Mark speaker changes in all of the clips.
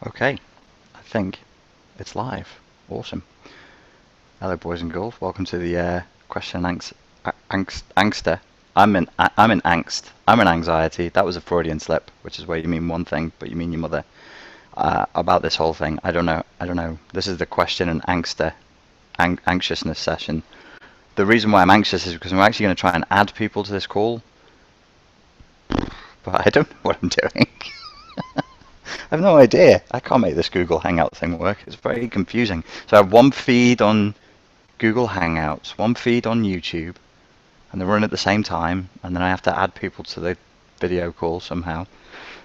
Speaker 1: Okay, I think it's live. Awesome. Hello, boys and girls. Welcome to the question angster. I'm in angst. I'm in anxiety. That was a Freudian slip, which is where you mean one thing, but you mean your mother. About this whole thing, I don't know. I don't know. This is the question and anxiousness session. The reason why I'm anxious is because I'm actually going to try and add people to this call, but I don't know what I'm doing. I have no idea. I can't make this Google Hangout thing work. It's very confusing. So I have one feed on Google Hangouts, one feed on YouTube, and they run at the same time, and then I have to add people to the video call somehow.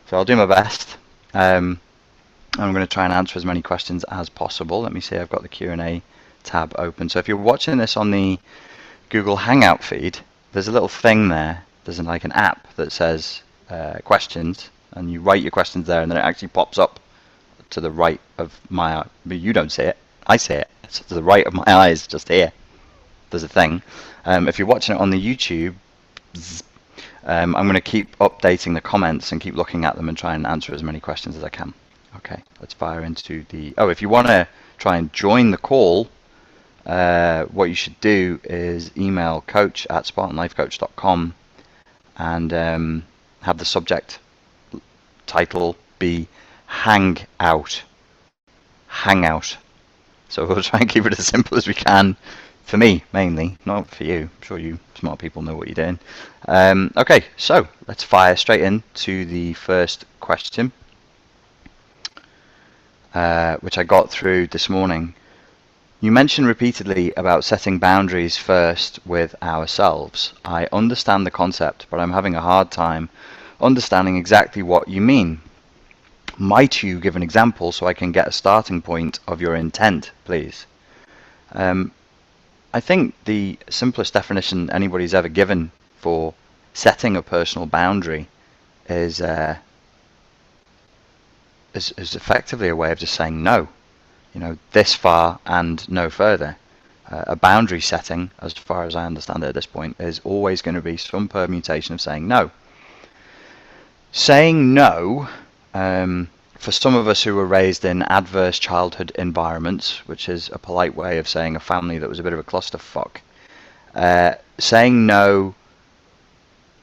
Speaker 1: So I'll do my best. I'm going to try and answer as many questions as possible. Let me see, I've got the Q&A tab open. So if you're watching this on the Google Hangout feed, there's a little thing there. There's like an app that says questions, and you write your questions there, and then it actually pops up to the right of my eye. But you don't see it. I see it. It's to the right of my eyes, just here. There's a thing. If you're watching it on the YouTube, I'm going to keep updating the comments and keep looking at them and try and answer as many questions as I can. Okay, let's fire into the... Oh, if you want to try and join the call, what you should do is email coach@spartanlifecoach.com and have the subject title be Hangout. Hangout. So we'll try and keep it as simple as we can. For me, mainly, not for you. I'm sure you smart people know what you're doing. Okay, so let's fire straight into the first question, which I got through this morning. You mentioned repeatedly about setting boundaries first with ourselves. I understand the concept, but I'm having a hard time understanding exactly what you mean. Might you give an example so I can get a starting point of your intent, please? I think the simplest definition anybody's ever given for setting a personal boundary is effectively a way of just saying no. You know, this far and no further. A boundary setting, as far as I understand it at this point, is always going to be some permutation of saying no. Saying no, for some of us who were raised in adverse childhood environments, which is a polite way of saying a family that was a bit of a clusterfuck, saying no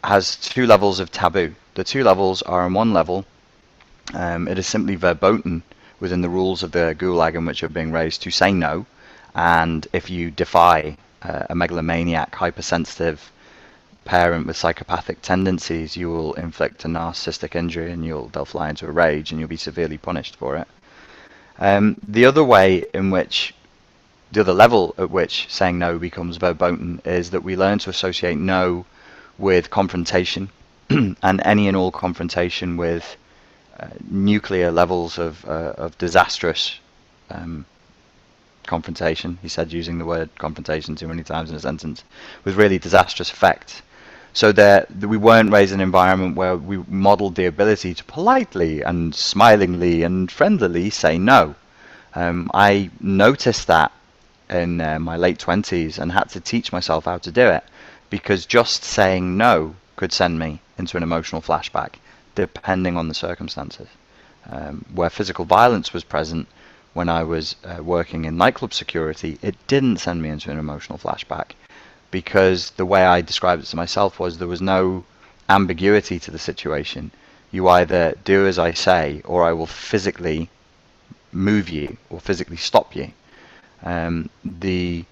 Speaker 1: has two levels of taboo. The two levels are, on one level, it is simply verboten within the rules of the gulag in which you're being raised to say no, and if you defy a megalomaniac, hypersensitive parent with psychopathic tendencies, you will inflict a narcissistic injury and they'll fly into a rage and you'll be severely punished for it. The other level at which saying no becomes verboten is that we learn to associate no with confrontation and any and all confrontation with nuclear levels of disastrous confrontation. He said using the word confrontation too many times in a sentence, with really disastrous effects. So that we weren't raised in an environment where we modeled the ability to politely and smilingly and friendlily say no. I noticed that in my late 20s and had to teach myself how to do it, because just saying no could send me into an emotional flashback, depending on the circumstances. Where physical violence was present when I was working in nightclub security, it didn't send me into an emotional flashback, because the way I described it to myself was there was no ambiguity to the situation. You either do as I say, or I will physically move you or physically stop you. The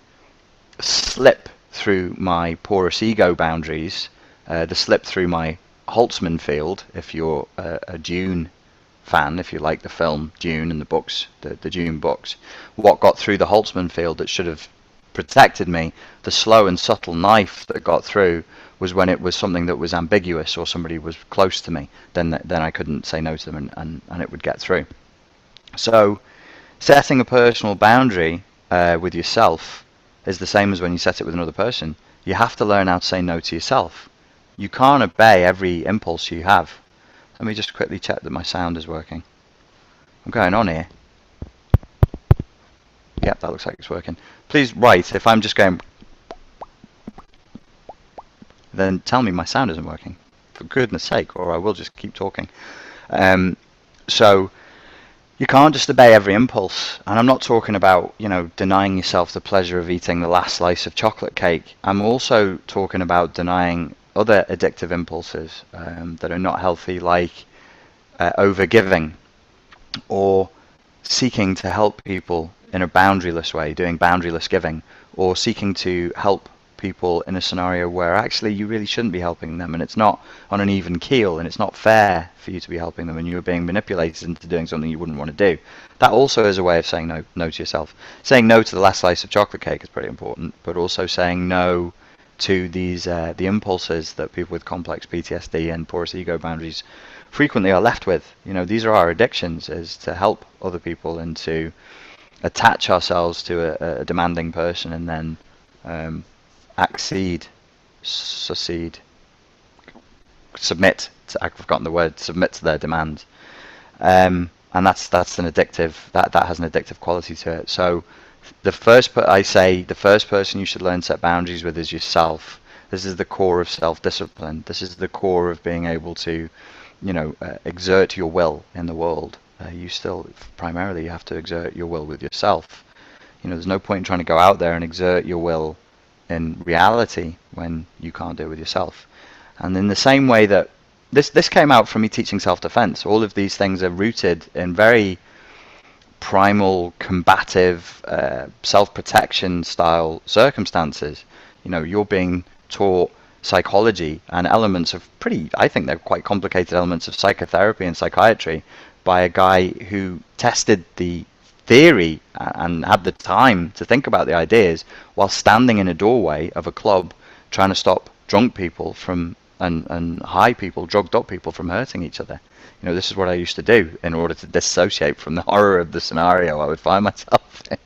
Speaker 1: slip through my porous ego boundaries, the slip through my Holtzman field, if you're a Dune fan, if you like the film Dune and the books, the Dune books, what got through the Holtzman field that should have protected me, the slow and subtle knife that got through, was when it was something that was ambiguous or somebody was close to me, then I couldn't say no to them and it would get through. So setting a personal boundary with yourself is the same as when you set it with another person. You have to learn how to say no to yourself. You can't obey every impulse you have. Let me just quickly check that my sound is working. I'm going on here. Yep, that looks like it's working. Please write if I'm just going, then tell me my sound isn't working, for goodness sake, or I will just keep talking. So You can't just obey every impulse. And I'm not talking about, denying yourself the pleasure of eating the last slice of chocolate cake. I'm also talking about denying other addictive impulses that are not healthy, like overgiving, or seeking to help people in a boundaryless way, doing boundaryless giving, or seeking to help people in a scenario where actually you really shouldn't be helping them, and it's not on an even keel, and it's not fair for you to be helping them, and you're being manipulated into doing something you wouldn't want to do. That also is a way of saying no to yourself. Saying no to the last slice of chocolate cake is pretty important, but also saying no to these the impulses that people with complex PTSD and porous ego boundaries frequently are left with. These are our addictions, is to help other people and to attach ourselves to a demanding person, and then accede, succeed, submit to, I've forgotten the word, submit to their demands. And that's an addictive, that has an addictive quality to it. So the first person you should learn to set boundaries with is yourself. This is the core of self-discipline. This is the core of being able to, exert your will in the world. You still primarily have to exert your will with yourself. There's no point in trying to go out there and exert your will in reality when you can't do it with yourself. And in the same way that this came out from me teaching self-defense, all of these things are rooted in very primal, combative, self-protection style circumstances. You're being taught psychology and elements of I think they're quite complicated elements of psychotherapy and psychiatry by a guy who tested the theory and had the time to think about the ideas while standing in a doorway of a club trying to stop drunk people from and high people, drugged up people, from hurting each other. This is what I used to do in order to dissociate from the horror of the scenario I would find myself in.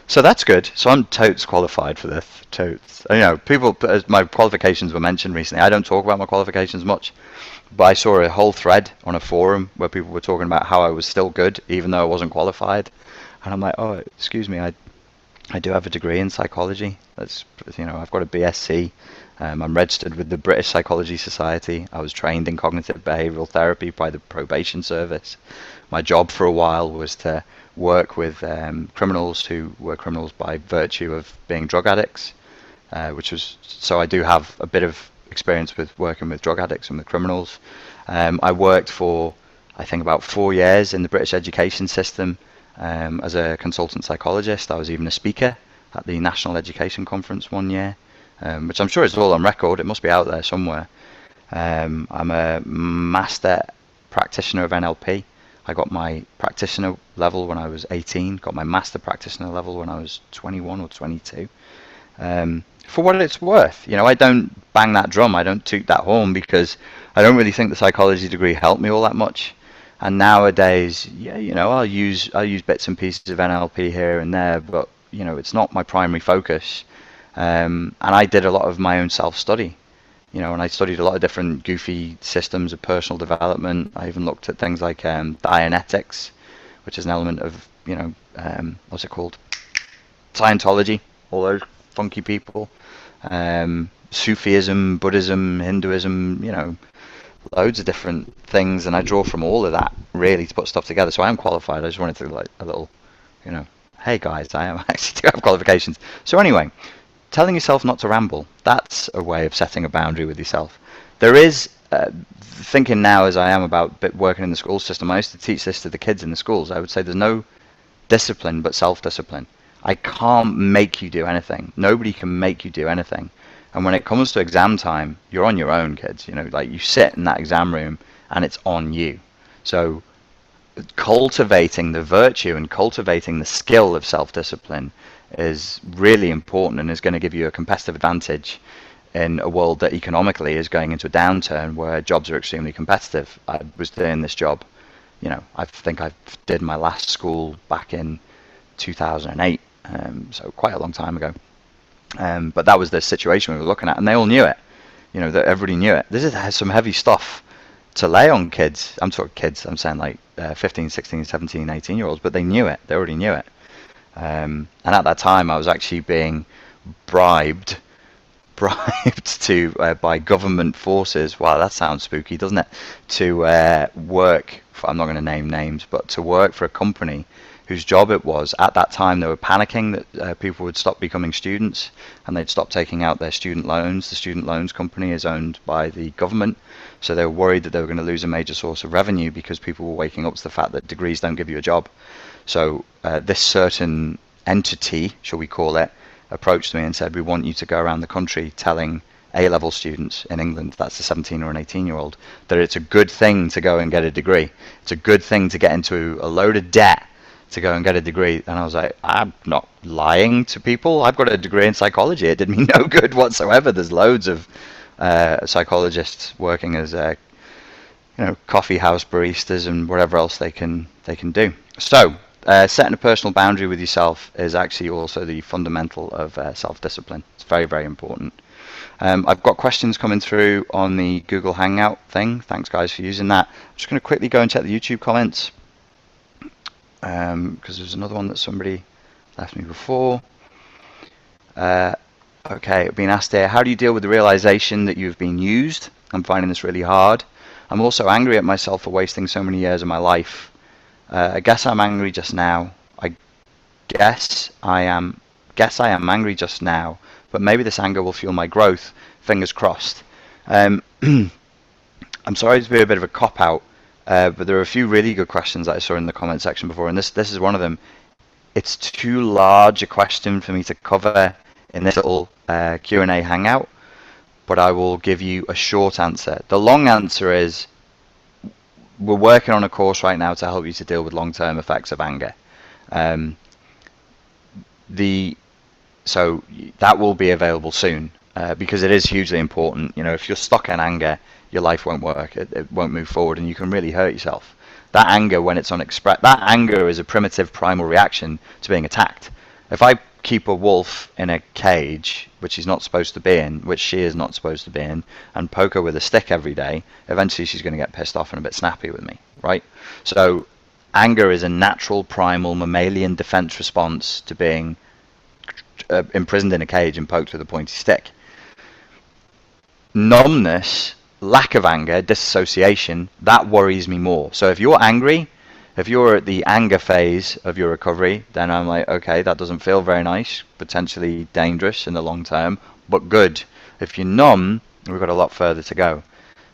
Speaker 1: So that's good. So I'm totes qualified for this. Totes. People, as my qualifications were mentioned recently, I don't talk about my qualifications much, but I saw a whole thread on a forum where people were talking about how I was still good even though I wasn't qualified, and I'm like, oh, excuse me, I do have a degree in psychology. That's, I've got a BSc. I'm registered with the British Psychology Society. I was trained in cognitive behavioural therapy by the probation service. My job for a while was to work with criminals who were criminals by virtue of being drug addicts, so I do have a bit of experience with working with drug addicts and with criminals. I worked for, I think, about 4 years in the British education system as a consultant psychologist. I was even a speaker at the National Education Conference one year, which I'm sure is all on record. It must be out there somewhere. I'm a master practitioner of NLP. I got my practitioner level when I was 18, got my master practitioner level when I was 21 or 22. For what it's worth, I don't bang that drum, I don't toot that horn, because I don't really think the psychology degree helped me all that much. And nowadays, I'll use bits and pieces of NLP here and there, but it's not my primary focus. And I did a lot of my own self-study, and I studied a lot of different goofy systems of personal development. I even looked at things like Dianetics, which is an element of, what's it called? Scientology, all those funky people. Sufism, Buddhism, Hinduism, loads of different things, and I draw from all of that really to put stuff together. So I am qualified. I just wanted to like a little, hey guys, I am actually do have qualifications. So anyway, telling yourself not to ramble, that's a way of setting a boundary with yourself. There is, thinking now as I am about working in the school system, I used to teach this to the kids in the schools. I would say there's no discipline but self-discipline. I can't make you do anything. Nobody can make you do anything. And when it comes to exam time, you're on your own, kids. Like you sit in that exam room and it's on you. So cultivating the virtue and cultivating the skill of self-discipline is really important and is going to give you a competitive advantage in a world that economically is going into a downturn where jobs are extremely competitive. I was doing this job, I think I did my last school back in 2008, so quite a long time ago. But that was the situation we were looking at, and they all knew it. That everybody knew it. This has some heavy stuff to lay on kids. I'm talking kids. I'm saying like 15, 16, 17, 18-year-olds, but they knew it. They already knew it. And at that time, I was actually being bribed bribed to by government forces. Wow, that sounds spooky, doesn't it? To work for, I'm not going to name names, but to work for a company whose job it was. At that time, they were panicking that people would stop becoming students and they'd stop taking out their student loans. The student loans company is owned by the government, so they were worried that they were going to lose a major source of revenue because people were waking up to the fact that degrees don't give you a job. So this certain entity, shall we call it, approached me and said, we want you to go around the country telling A-level students in England, that's a 17 or an 18-year-old, that it's a good thing to go and get a degree. It's a good thing to get into a load of debt to go and get a degree. And I was like, I'm not lying to people. I've got a degree in psychology. It did me no good whatsoever. There's loads of psychologists working as coffee house baristas and whatever else they can do. So setting a personal boundary with yourself is actually also the fundamental of self-discipline. It's very, very important. I've got questions coming through on the Google Hangout thing. Thanks, guys, for using that. I'm just going to quickly go and check the YouTube comments because there's another one that somebody left me before. Okay, I've been asked here, how do you deal with the realization that you've been used? I'm finding this really hard. I'm also angry at myself for wasting so many years of my life. I guess I'm angry just now. I guess I am angry just now, but maybe this anger will fuel my growth. Fingers crossed. I'm sorry to be a bit of a cop-out, but there are a few really good questions that I saw in the comment section before, and this is one of them. It's too large a question for me to cover in this little Q&A hangout, but I will give you a short answer. The long answer is, we're working on a course right now to help you to deal with long-term effects of anger. So that will be available soon because it is hugely important. If you're stuck in anger, your life won't work. It won't move forward, and you can really hurt yourself. That anger, when it's unexpressed, that anger is a primitive primal reaction to being attacked. If I keep a wolf in a cage, which she's not supposed to be in, which she is not supposed to be in, and poke her with a stick every day, eventually she's going to get pissed off and a bit snappy with me, right? So anger is a natural, primal, mammalian defense response to being imprisoned in a cage and poked with a pointy stick. Numbness, lack of anger, disassociation, that worries me more. So if you're angry, if you're at the anger phase of your recovery, then I'm like, okay, that doesn't feel very nice, potentially dangerous in the long term, but good. If you're numb, we've got a lot further to go.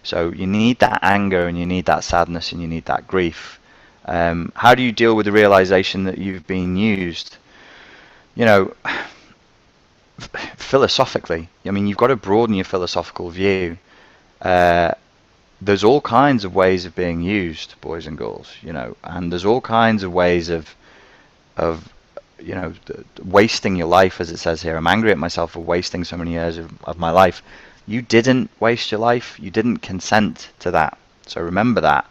Speaker 1: So you need that anger, and you need that sadness, and you need that grief. How do you deal with the realization that you've been used? Philosophically, you've got to broaden your philosophical view. There's all kinds of ways of being used, boys and girls, and there's all kinds of ways of wasting your life, as it says here. I'm angry at myself for wasting so many years of my life. You didn't waste your life. You didn't consent to that. So remember that.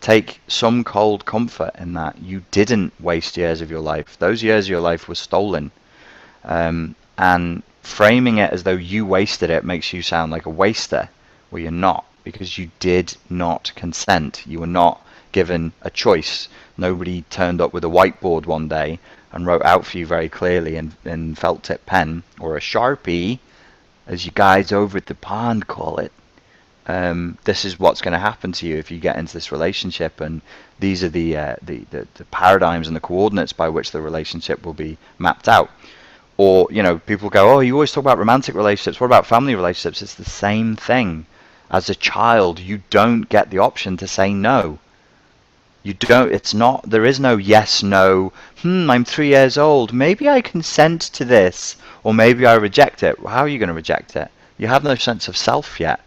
Speaker 1: Take some cold comfort in that. You didn't waste years of your life. Those years of your life were stolen. And framing it as though you wasted it makes you sound like a waster. Well, you're not, because you did not consent. You were not given a choice. Nobody turned up with a whiteboard one day and wrote out for you very clearly in felt tip pen, or a Sharpie, as you guys over at the pond call it. This is what's going to happen to you if you get into this relationship, and these are the paradigms and the coordinates by which the relationship will be mapped out. Or, people go, oh, you always talk about romantic relationships. What about family relationships? It's the same thing. As a child, you don't get the option to say no. You don't. It's not. There is no yes, no. I'm 3 years old. Maybe I consent to this, or maybe I reject it. Well, how are you going to reject it? You have no sense of self yet.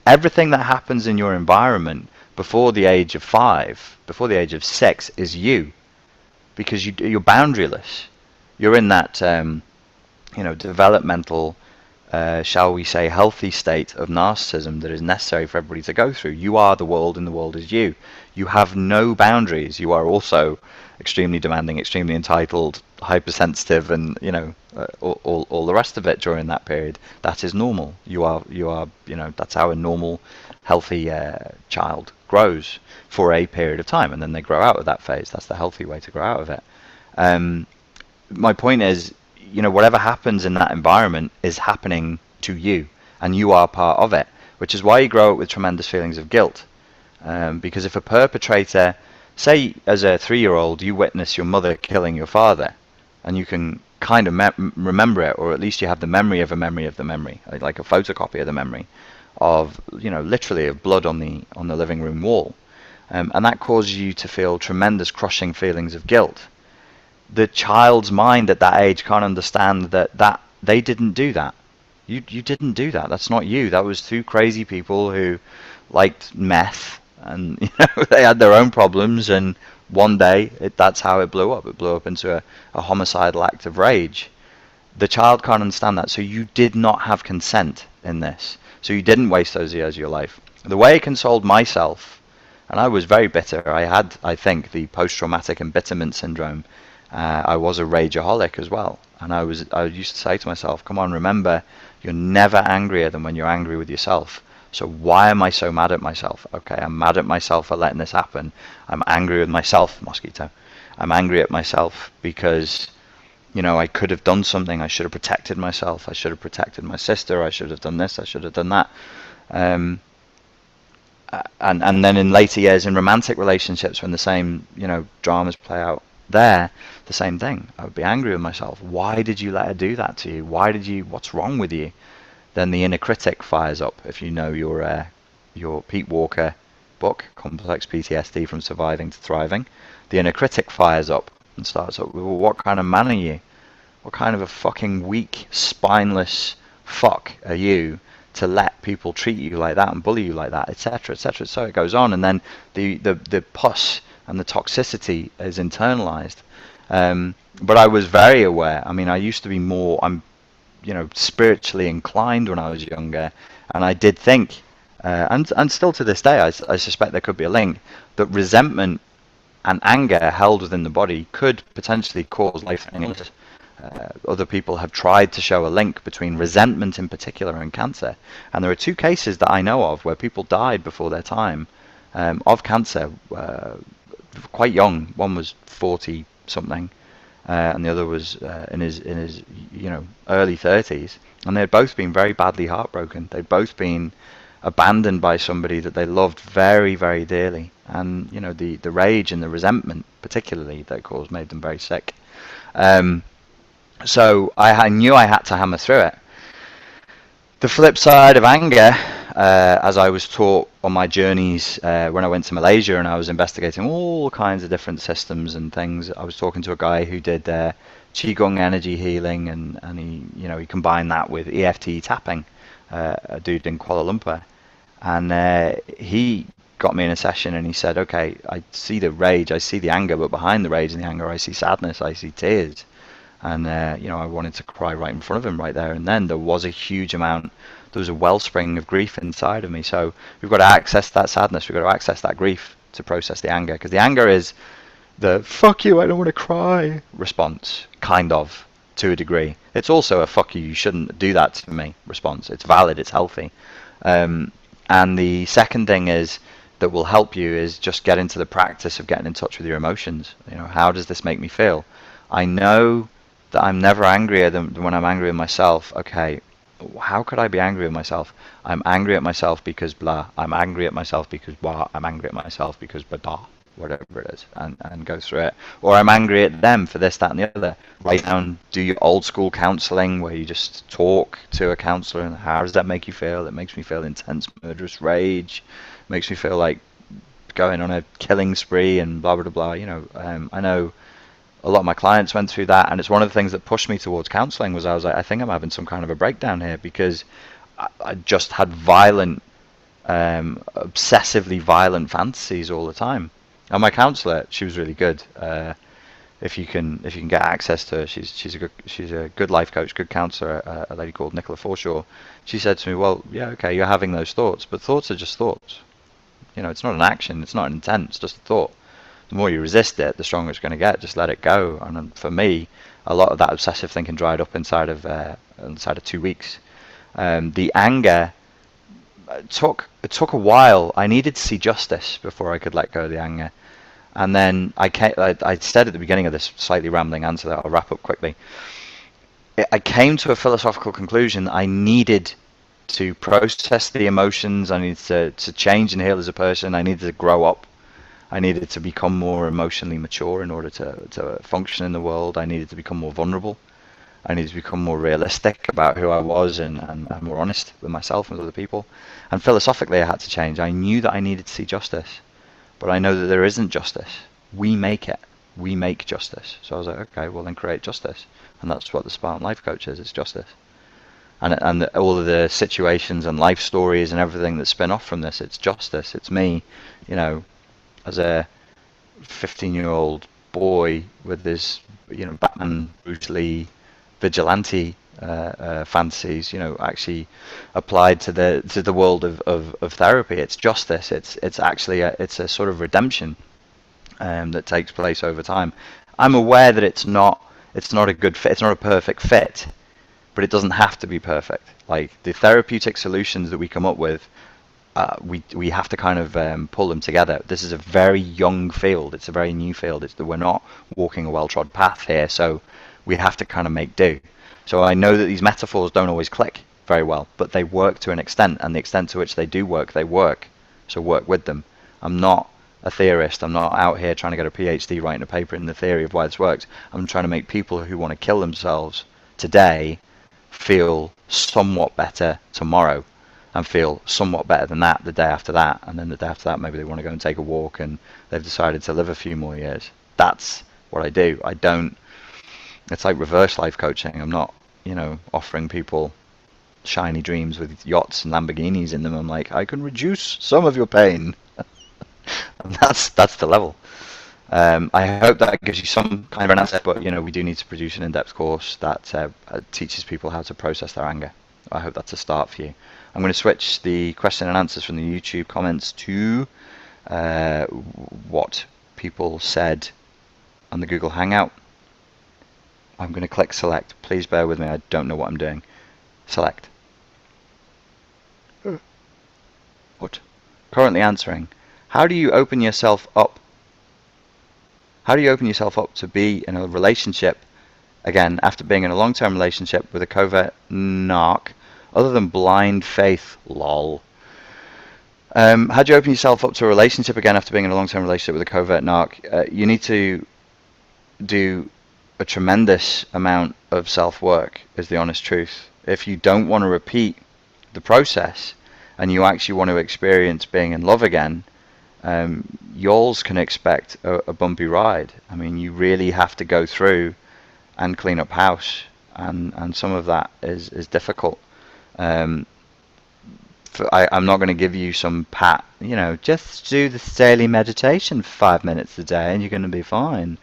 Speaker 1: Everything that happens in your environment before the age of 5, before the age of 6, is you, because you're boundaryless. You're in that developmental, shall we say, healthy state of narcissism that is necessary for everybody to go through. You are the world, and the world is you. You have no boundaries. You are also extremely demanding, extremely entitled, hypersensitive, and all the rest of it during that period. That is normal. You are that's how a normal, healthy child grows for a period of time, and then they grow out of that phase. That's the healthy way to grow out of it. My point is, whatever happens in that environment is happening to you, and you are part of it, which is why you grow up with tremendous feelings of guilt. Because if a perpetrator, say as a 3-year-old, you witness your mother killing your father, and you can kind of remember it, or at least you have the memory of a memory of the memory, like a photocopy of the memory of, literally of blood on the living room wall, and that causes you to feel tremendous crushing feelings of guilt. The child's mind at that age can't understand that they didn't do that. You didn't do that. That's not you. That was two crazy people who liked meth, and they had their own problems, and one day that's how it blew up. It blew up into a homicidal act of rage. The child can't understand that, so you did not have consent in this. So you didn't waste those years of your life. The way I consoled myself, and I was very bitter. I had, I think, the post-traumatic embitterment syndrome. I was a rageaholic as well, and I used to say to myself, come on, remember, you're never angrier than when you're angry with yourself. So why am I so mad at myself? Okay, I'm mad at myself for letting this happen. I'm angry with myself, mosquito. I'm angry at myself because, I could have done something. I should have protected myself. I should have protected my sister. I should have done this. I should have done that. And then in later years in romantic relationships, when the same, dramas play out there, the same thing. I would be angry with myself. Why did you let her do that to you? What's wrong with you? Then the inner critic fires up. If you know your Pete Walker book, Complex PTSD from Surviving to Thriving, the inner critic fires up and starts up, well, what kind of man are you? What kind of a fucking weak, spineless fuck are you to let people treat you like that and bully you like that, etc., etc. So it goes on, and then the pus and the toxicity is internalized. But I was very aware. I mean, I used to be more, spiritually inclined when I was younger, and I did think, and still to this day, I suspect there could be a link, that resentment and anger held within the body could potentially cause life-threatening illness. Other people have tried to show a link between resentment in particular and cancer, and there are 2 cases that I know of where people died before their time of cancer, quite young. One was 40 something, and the other was in his early 30s, and they had both been very badly heartbroken. They'd both been abandoned by somebody that they loved very, very dearly, and the rage and the resentment particularly that caused made them very sick. So I knew I had to hammer through it. The flip side of anger, as I was taught on my journeys when I went to Malaysia and I was investigating all kinds of different systems and things, I was talking to a guy who did Qigong energy healing, and he combined that with EFT tapping, a dude in Kuala Lumpur. And he got me in a session and he said, okay, I see the rage, I see the anger, but behind the rage and the anger I see sadness, I see tears. And I wanted to cry right in front of him right there and then. There was a huge amount, there was a wellspring of grief inside of me. So we've got to access that sadness, we've got to access that grief to process the anger, because the anger is the fuck you, I don't want to cry response, kind of, to a degree. It's also a fuck you shouldn't do that to me response. It's valid, it's healthy. And the second thing is that will help you is just get into the practice of getting in touch with your emotions. How does this make me feel? I know that I'm never angrier than when I'm angry with myself. Okay, how could I be angry with myself? I'm angry at myself because blah. I'm angry at myself because blah. I'm angry at myself because blah. Whatever it is, and go through it. Or I'm angry at them for this, that, and the other. Write down, do your old school counselling where you just talk to a counsellor, and how does that make you feel? It makes me feel intense, murderous rage. Makes me feel like going on a killing spree and blah, blah, blah. I know a lot of my clients went through that, and it's one of the things that pushed me towards counselling. Was I was like, I think I'm having some kind of a breakdown here, because I just had violent, obsessively violent fantasies all the time. And my counsellor, she was really good. If you can get access to her, she's a good life coach, good counsellor, a lady called Nicola Forshaw. She said to me, well, yeah, okay, you're having those thoughts, but thoughts are just thoughts. It's not an action, it's not an intent, it's just a thought. The more you resist it, the stronger it's going to get. Just let it go. And for me, a lot of that obsessive thinking dried up inside of 2 weeks. The anger it took a while. I needed to see justice before I could let go of the anger. And then I said at the beginning of this slightly rambling answer that I'll wrap up quickly. I came to a philosophical conclusion that I needed to process the emotions. I needed to change and heal as a person. I needed to grow up. I needed to become more emotionally mature in order to function in the world. I needed to become more vulnerable. I needed to become more realistic about who I was and more honest with myself and with other people. And philosophically, I had to change. I knew that I needed to see justice, but I know that there isn't justice. We make it. We make justice. So I was like, okay, well then create justice. And that's what the Spartan Life Coach is. It's justice. And all of the situations and life stories and everything that spin off from this, it's justice. It's me, as a 15-year-old boy with this, Batman, Bruce Lee, vigilante fantasies, actually applied to the world of therapy. It's justice. It's actually it's a sort of redemption that takes place over time. I'm aware that it's not a good fit. It's not a perfect fit, but it doesn't have to be perfect. Like the therapeutic solutions that we come up with, we have to kind of pull them together. This is a very young field. It's a very new field. It's that we're not walking a well-trod path here, so we have to kind of make do. So I know that these metaphors don't always click very well, but they work to an extent, and the extent to which they do work, they work. So work with them. I'm not a theorist. I'm not out here trying to get a PhD writing a paper in the theory of why this works. I'm trying to make people who want to kill themselves today feel somewhat better tomorrow, and feel somewhat better than that the day after that, and then the day after that maybe they want to go and take a walk and they've decided to live a few more years. That's what I do. I don't, it's like reverse life coaching. I'm not, offering people shiny dreams with yachts and Lamborghinis in them. I'm like, I can reduce some of your pain. And that's the level. I hope that gives you some kind of an answer, but we do need to produce an in-depth course that teaches people how to process their anger. I hope that's a start for you. I'm going to switch the question and answers from the YouTube comments to what people said on the Google Hangout. I'm going to click select. Please bear with me. I don't know what I'm doing. Select. What? Currently answering. How do you open yourself up? How do you open yourself up to be in a relationship, again, after being in a long-term relationship with a covert narc, other than blind faith? Lol. How do you open yourself up to a relationship again after being in a long-term relationship with a covert narc? You need to do a tremendous amount of self-work, is the honest truth. If you don't want to repeat the process and you actually want to experience being in love again, y'alls can expect a bumpy ride. I mean, you really have to go through and clean up house, and some of that is difficult. I'm not going to give you some just do the daily meditation for 5 minutes a day and you're going to be fine.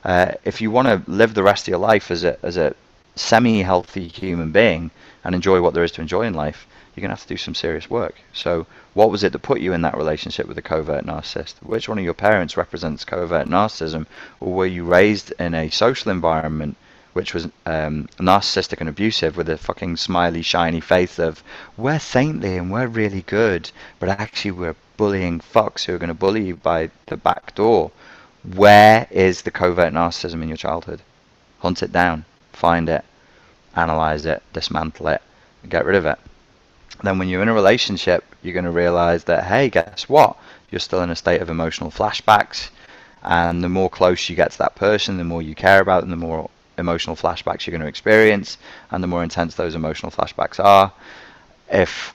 Speaker 1: If you want to live the rest of your life as a semi-healthy human being and enjoy what there is to enjoy in life, you're going to have to do some serious work. So what was it that put you in that relationship with a covert narcissist? Which one of your parents represents covert narcissism? Or were you raised in a social environment which was narcissistic and abusive, with a fucking smiley, shiny face of, we're saintly and we're really good, but actually we're bullying fucks who are going to bully you by the back door? Where is the covert narcissism in your childhood? Hunt it down, find it, analyze it, dismantle it, get rid of it. Then when you're in a relationship, you're going to realize that, hey, guess what? You're still in a state of emotional flashbacks, and the more close you get to that person, the more you care about them, the more emotional flashbacks you're going to experience, and the more intense those emotional flashbacks are. If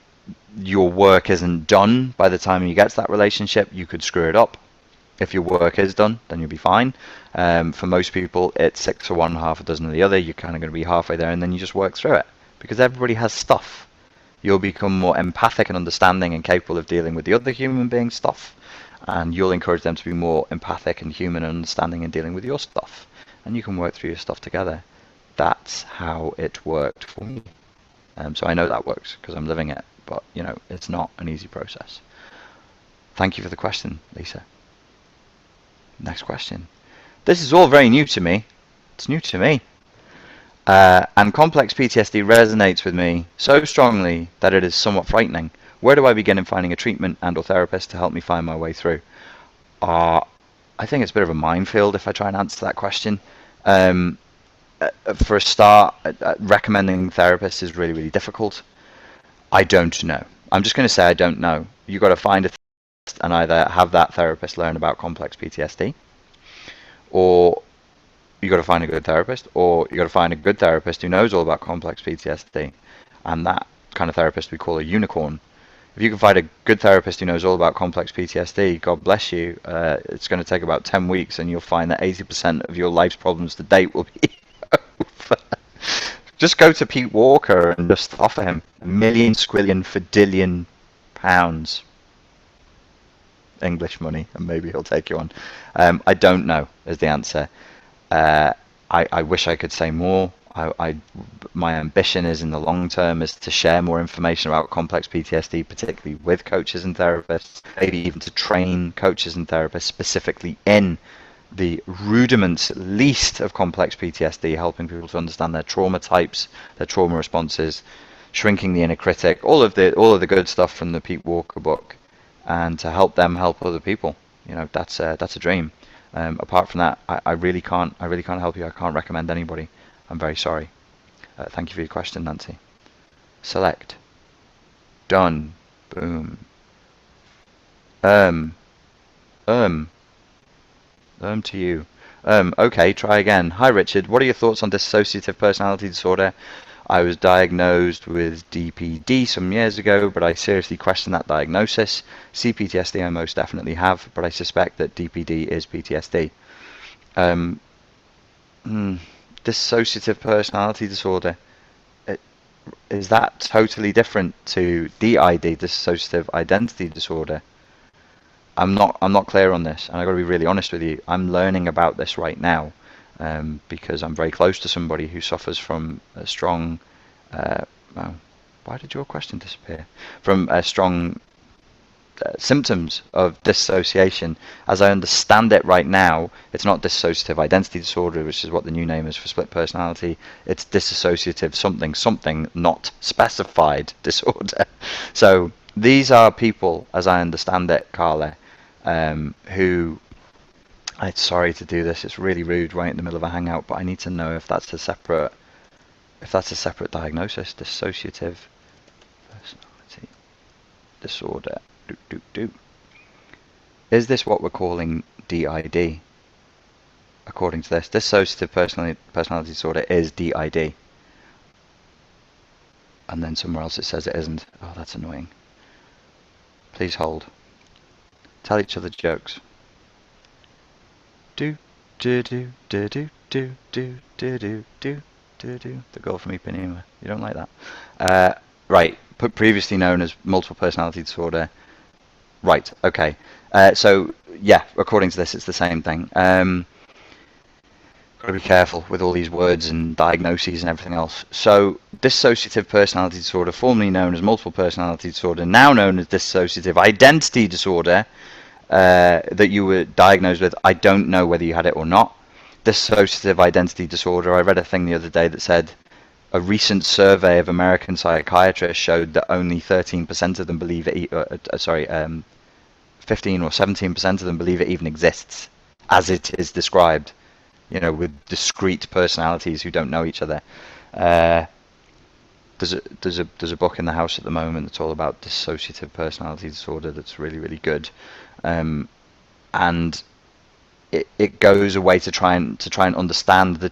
Speaker 1: your work isn't done by the time you get to that relationship, you could screw it up. If your work is done, then you'll be fine. For most people, it's 6 of one, half a dozen of the other. You're kind of going to be halfway there, and then you just work through it, because everybody has stuff. You'll become more empathic and understanding and capable of dealing with the other human being's stuff, and you'll encourage them to be more empathic and human and understanding and dealing with your stuff, and you can work through your stuff together. That's how it worked for me. So I know that works because I'm living it, but it's not an easy process. Thank you for the question, Lisa. Next question. This is all very new to me. It's new to me. And complex PTSD resonates with me so strongly that it is somewhat frightening. Where do I begin in finding a treatment and/or therapist to help me find my way through? I think it's a bit of a minefield if I try and answer that question. For a start, recommending therapists is really, really difficult. I don't know. I'm just going to say I don't know. You've got to find a therapist and either have that therapist learn about complex PTSD, or you got to find a good therapist, or you got to find a good therapist who knows all about complex PTSD, and that kind of therapist we call a unicorn. If you can find a good therapist who knows all about complex PTSD, God bless you. It's going to take about 10 weeks, and you'll find that 80% of your life's problems to date will be over. Just go to Pete Walker and just offer him £1,000,000,000,000,000 English money, and maybe he'll take you on. I don't know is the answer. I wish I could say more. My ambition is in the long term is to share more information about complex PTSD, particularly with coaches and therapists, maybe even to train coaches and therapists specifically in the rudiments, at least, of complex PTSD, helping people to understand their trauma types, their trauma responses, shrinking the inner critic, all of the good stuff from the Pete Walker book, and to help them help other people. That's a dream. Apart from that, I really can't help you. I can't recommend anybody. I'm very sorry. Thank you for your question, Nancy. Select. Done. Boom. To you. Okay, try again. Hi, Richard. What are your thoughts on dissociative personality disorder? I was diagnosed with DPD some years ago, but I seriously question that diagnosis. CPTSD I most definitely have, but I suspect that DPD is PTSD. Dissociative personality disorder. Is that totally different to DID, dissociative identity disorder? I'm not clear on this, and I've got to be really honest with you. I'm learning about this right now, because I'm very close to somebody who suffers from a strong. Why did your question disappear? From a strong symptoms of dissociation. As I understand it right now, it's not dissociative identity disorder, which is what the new name is for split personality. It's dissociative something not specified disorder. So these are people, as I understand it, Carla, who, I'm sorry to do this, it's really rude right in the middle of a hangout, but I need to know if that's a separate diagnosis. Dissociative personality disorder. Is this what we're calling DID? According to this, dissociative personality disorder is DID. And then somewhere else it says it isn't. Oh, that's annoying. Please hold. Tell each other jokes. Do do do do do do do do do do do do. The girl from Ipanema. You don't like that? Right. Previously known as multiple personality disorder. Right. Okay. So yeah, according to this, it's the same thing. Got to be careful with all these words and diagnoses and everything else. So dissociative personality disorder, formerly known as multiple personality disorder, now known as dissociative identity disorder, that you were diagnosed with. I don't know whether you had it or not. Dissociative identity disorder, I read a thing the other day that said a recent survey of American psychiatrists showed that only 13% of them believe it, 15 or 17% of them believe it even exists as it is described, with discrete personalities who don't know each other. There's a book in the house at the moment that's all about dissociative personality disorder that's really, really good. And it goes away to try and understand the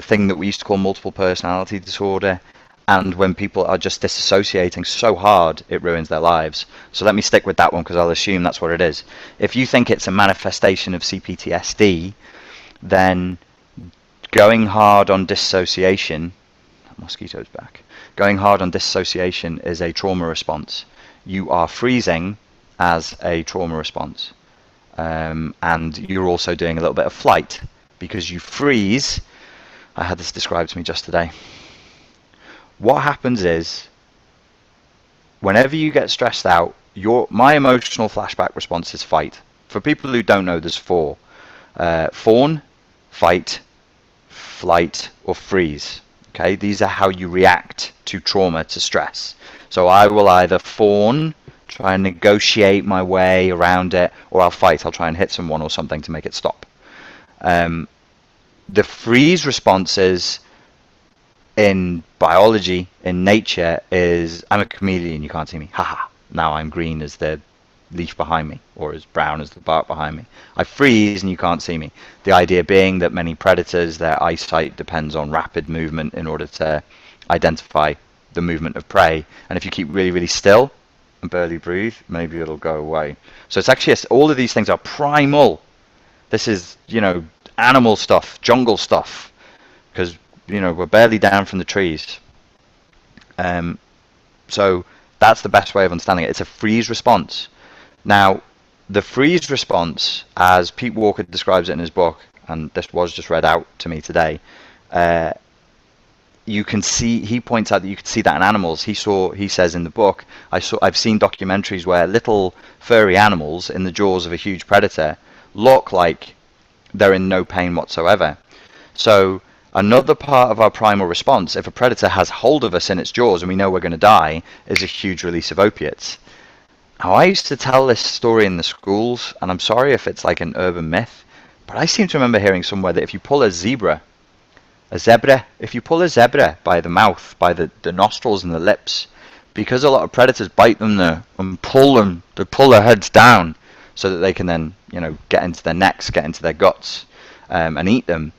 Speaker 1: thing that we used to call multiple personality disorder, and when people are just disassociating so hard it ruins their lives. So let me stick with that one, because I'll assume that's what it is. If you think it's a manifestation of CPTSD, then going hard on dissociation, that mosquito's back, going hard on dissociation is a trauma response. You are freezing as a trauma response, and you're also doing a little bit of flight, because you freeze. I had this described to me just today. What happens is, whenever you get stressed out, my emotional flashback response is fight. For people who don't know, there's four: fawn, fight, flight, or freeze. Okay, these are how you react to trauma, to stress. So I will either fawn, try and negotiate my way around it, or I'll fight. I'll try and hit someone or something to make it stop. The freeze responses in biology, in nature, is I'm a chameleon, you can't see me. Haha. Now I'm green as the leaf behind me, or as brown as the bark behind me. I freeze and you can't see me. The idea being that many predators, their eyesight depends on rapid movement in order to identify the movement of prey. And if you keep really, really still and barely breathe, maybe it'll go away. So it's actually, all of these things are primal. This is, animal stuff, jungle stuff, because, we're barely down from the trees. So that's the best way of understanding it. It's a freeze response. Now, the freeze response, as Pete Walker describes it in his book, and this was just read out to me today, you can see, he points out that you can see that in animals. He says in the book, I've seen documentaries where little furry animals in the jaws of a huge predator look like they're in no pain whatsoever. So another part of our primal response, if a predator has hold of us in its jaws and we know we're going to die, is a huge release of opiates. Now, I used to tell this story in the schools, and I'm sorry if it's like an urban myth, but I seem to remember hearing somewhere that if you pull a zebra by the mouth, by the nostrils and the lips, because a lot of predators bite them there and pull them, they pull their heads down so that they can then, get into their necks, get into their guts, and eat them,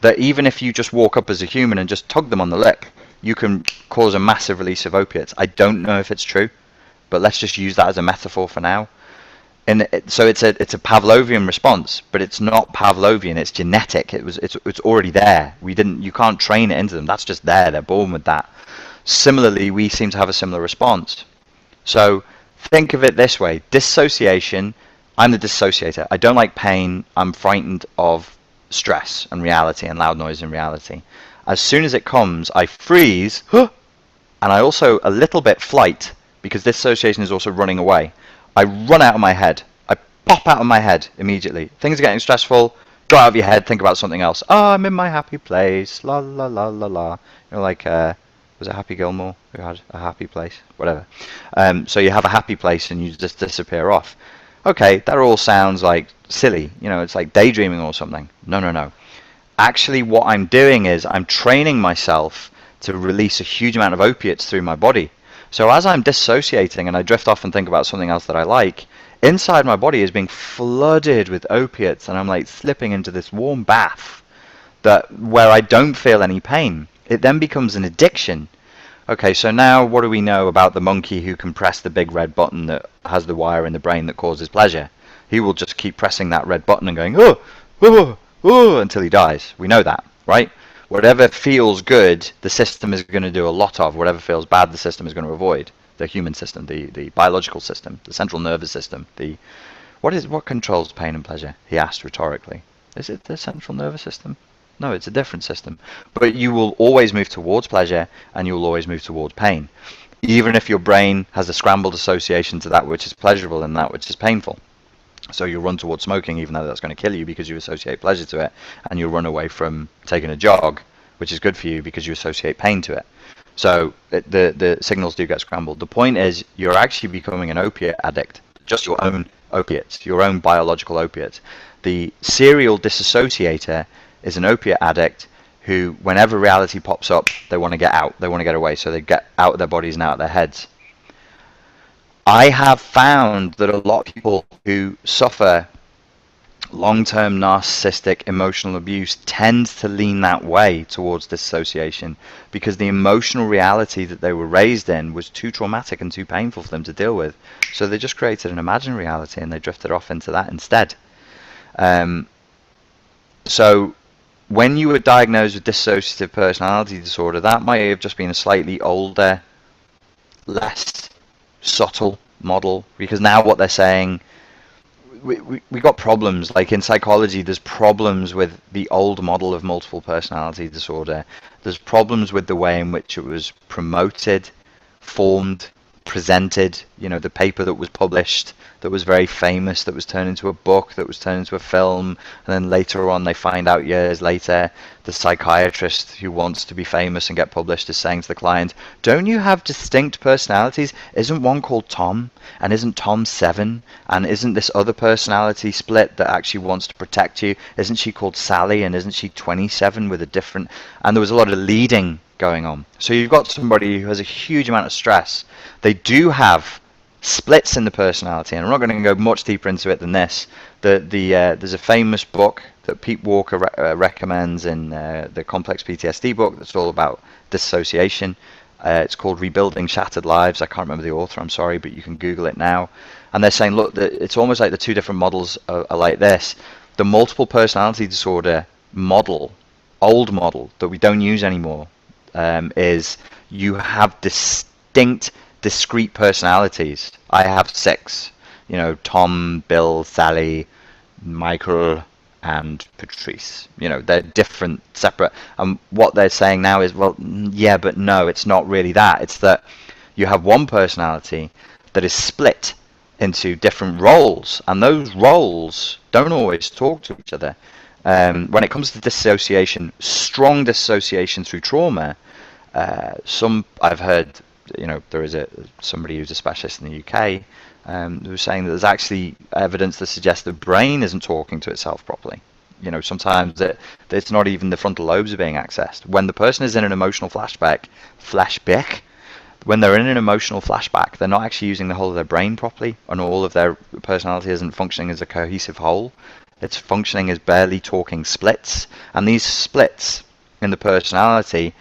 Speaker 1: that even if you just walk up as a human and just tug them on the lip, you can cause a massive release of opiates. I don't know if it's true, but let's just use that as a metaphor for now. So it's a Pavlovian response, but it's not Pavlovian. It's genetic. It's already there. You can't train it into them. That's just there. They're born with that. Similarly, we seem to have a similar response. So think of it this way: dissociation. I'm the dissociator. I don't like pain. I'm frightened of stress and reality and loud noise in reality. As soon as it comes, I freeze, and I also a little bit flight, because dissociation is also running away. I run out of my head. I pop out of my head immediately. Things are getting stressful. Go out of your head. Think about something else. Oh, I'm in my happy place. La la la la la. Like was it Happy Gilmore who had a happy place? Whatever. So you have a happy place and you just disappear off. Okay, that all sounds like silly. It's like daydreaming or something. No. Actually, what I'm doing is I'm training myself to release a huge amount of opiates through my body. So as I'm dissociating and I drift off and think about something else that I like, inside my body is being flooded with opiates, and I'm like slipping into this warm bath where I don't feel any pain. It then becomes an addiction. Okay, so now what do we know about the monkey who can press the big red button that has the wire in the brain that causes pleasure? He will just keep pressing that red button and going, until he dies. We know that, right? Whatever feels good, the system is going to do a lot of. Whatever feels bad, the system is going to avoid. The human system, the biological system, the central nervous system. What controls pain and pleasure? He asked rhetorically. Is it the central nervous system? No, it's a different system. But you will always move towards pleasure, and you will always move towards pain, even if your brain has a scrambled association to that which is pleasurable and that which is painful. So you'll run towards smoking, even though that's going to kill you, because you associate pleasure to it, and you'll run away from taking a jog, which is good for you because you associate pain to it. So the signals do get scrambled. The point is, you're actually becoming an opiate addict, just your own opiates, your own biological opiates. The serial disassociator is an opiate addict who, whenever reality pops up, they want to get out, they want to get away, so they get out of their bodies and out of their heads. I have found that a lot of people who suffer long-term narcissistic emotional abuse tend to lean that way towards dissociation, because the emotional reality that they were raised in was too traumatic and too painful for them to deal with. So they just created an imagined reality and they drifted off into that instead. So when you were diagnosed with dissociative personality disorder, that might have just been a slightly older, less subtle model, because now what they're saying, we got problems. Like in psychology, there's problems with the old model of multiple personality disorder. There's problems with the way in which it was promoted, formed, presented, the paper that was published, that was very famous, that was turned into a book, that was turned into a film, and then later on they find out years later the psychiatrist who wants to be famous and get published is saying to the client, don't you have distinct personalities? Isn't one called Tom? And isn't Tom 7? And isn't this other personality split that actually wants to protect you? Isn't she called Sally? And isn't she 27 with a different... And there was a lot of leading going on. So you've got somebody who has a huge amount of stress. They do have splits in the personality, and I'm not going to go much deeper into it than this. There's a famous book that Pete Walker recommends in the Complex PTSD book that's all about dissociation. It's called Rebuilding Shattered Lives. I can't remember the author, I'm sorry, but you can Google it now. And they're saying, look, it's almost like the two different models are like this. The multiple personality disorder model, old model that we don't use anymore, is you have distinct, discrete personalities. I have 6. Tom, Bill, Sally, Michael, and Patrice. They're different, separate. And what they're saying now is, well, yeah, but no, it's not really that. It's that you have one personality that is split into different roles, and those roles don't always talk to each other. When it comes to dissociation, strong dissociation through trauma, I've heard, there is somebody who's a specialist in the UK who was saying that there's actually evidence that suggests the brain isn't talking to itself properly. Sometimes it's not even the frontal lobes are being accessed. When the person is in an emotional flashback, when they're in an emotional flashback, they're not actually using the whole of their brain properly, and all of their personality isn't functioning as a cohesive whole. It's functioning as barely talking splits, and these splits in the personality,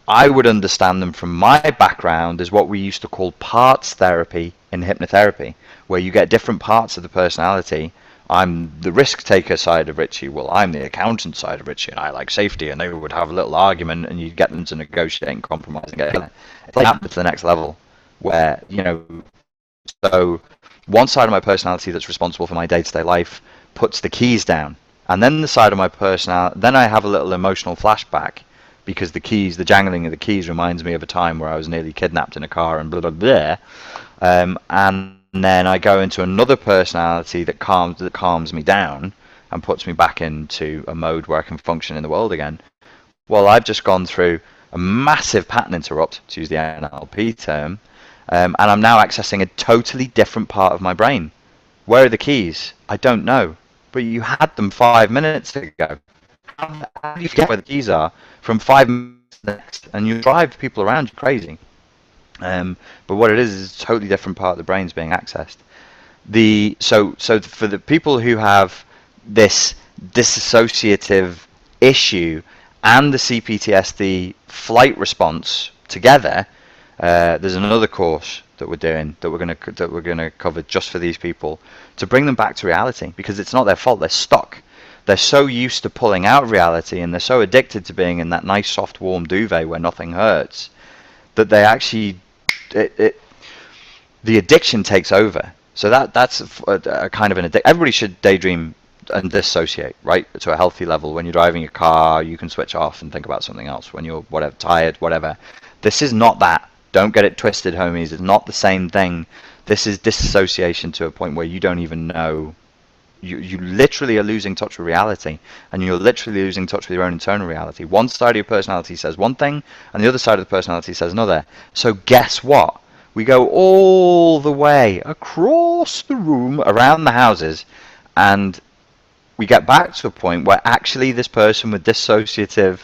Speaker 1: I would understand them from my background as what we used to call parts therapy in hypnotherapy, where you get different parts of the personality. I'm the risk taker side of Richie, well, I'm the accountant side of Richie, and I like safety, and they would have a little argument, and you'd get them to negotiate and compromise and get it. It's like to the next level, where, so one side of my personality that's responsible for my day-to-day life puts the keys down, and then the side of my personality, then I have a little emotional flashback, because the jangling of the keys reminds me of a time where I was nearly kidnapped in a car and blah, blah, blah. And then I go into another personality that calms me down and puts me back into a mode where I can function in the world again. Well, I've just gone through a massive pattern interrupt, to use the NLP term, and I'm now accessing a totally different part of my brain. Where are the keys? I don't know. But you had them 5 minutes ago. How do you forget where the keys are from 5 minutes to the next? And you drive people around you crazy. But what it is a totally different part of the brain's being accessed. So for the people who have this dissociative issue and the CPTSD flight response together, there's another course that we're doing that we're gonna cover just for these people to bring them back to reality, because it's not their fault. They're stuck. They're so used to pulling out of reality, and they're so addicted to being in that nice soft warm duvet where nothing hurts, that they actually the addiction takes over. So that's a kind of an addiction. Everybody should daydream and dissociate, right, to a healthy level. When you're driving your car, you can switch off and think about something else. When you're tired, whatever. This is not that. Don't get it twisted, homies. It's not the same thing. This is disassociation to a point where you don't even know. You literally are losing touch with reality, and you're literally losing touch with your own internal reality. One side of your personality says one thing, and the other side of the personality says another. So guess what? We go all the way across the room, around the houses, and we get back to a point where actually this person with dissociative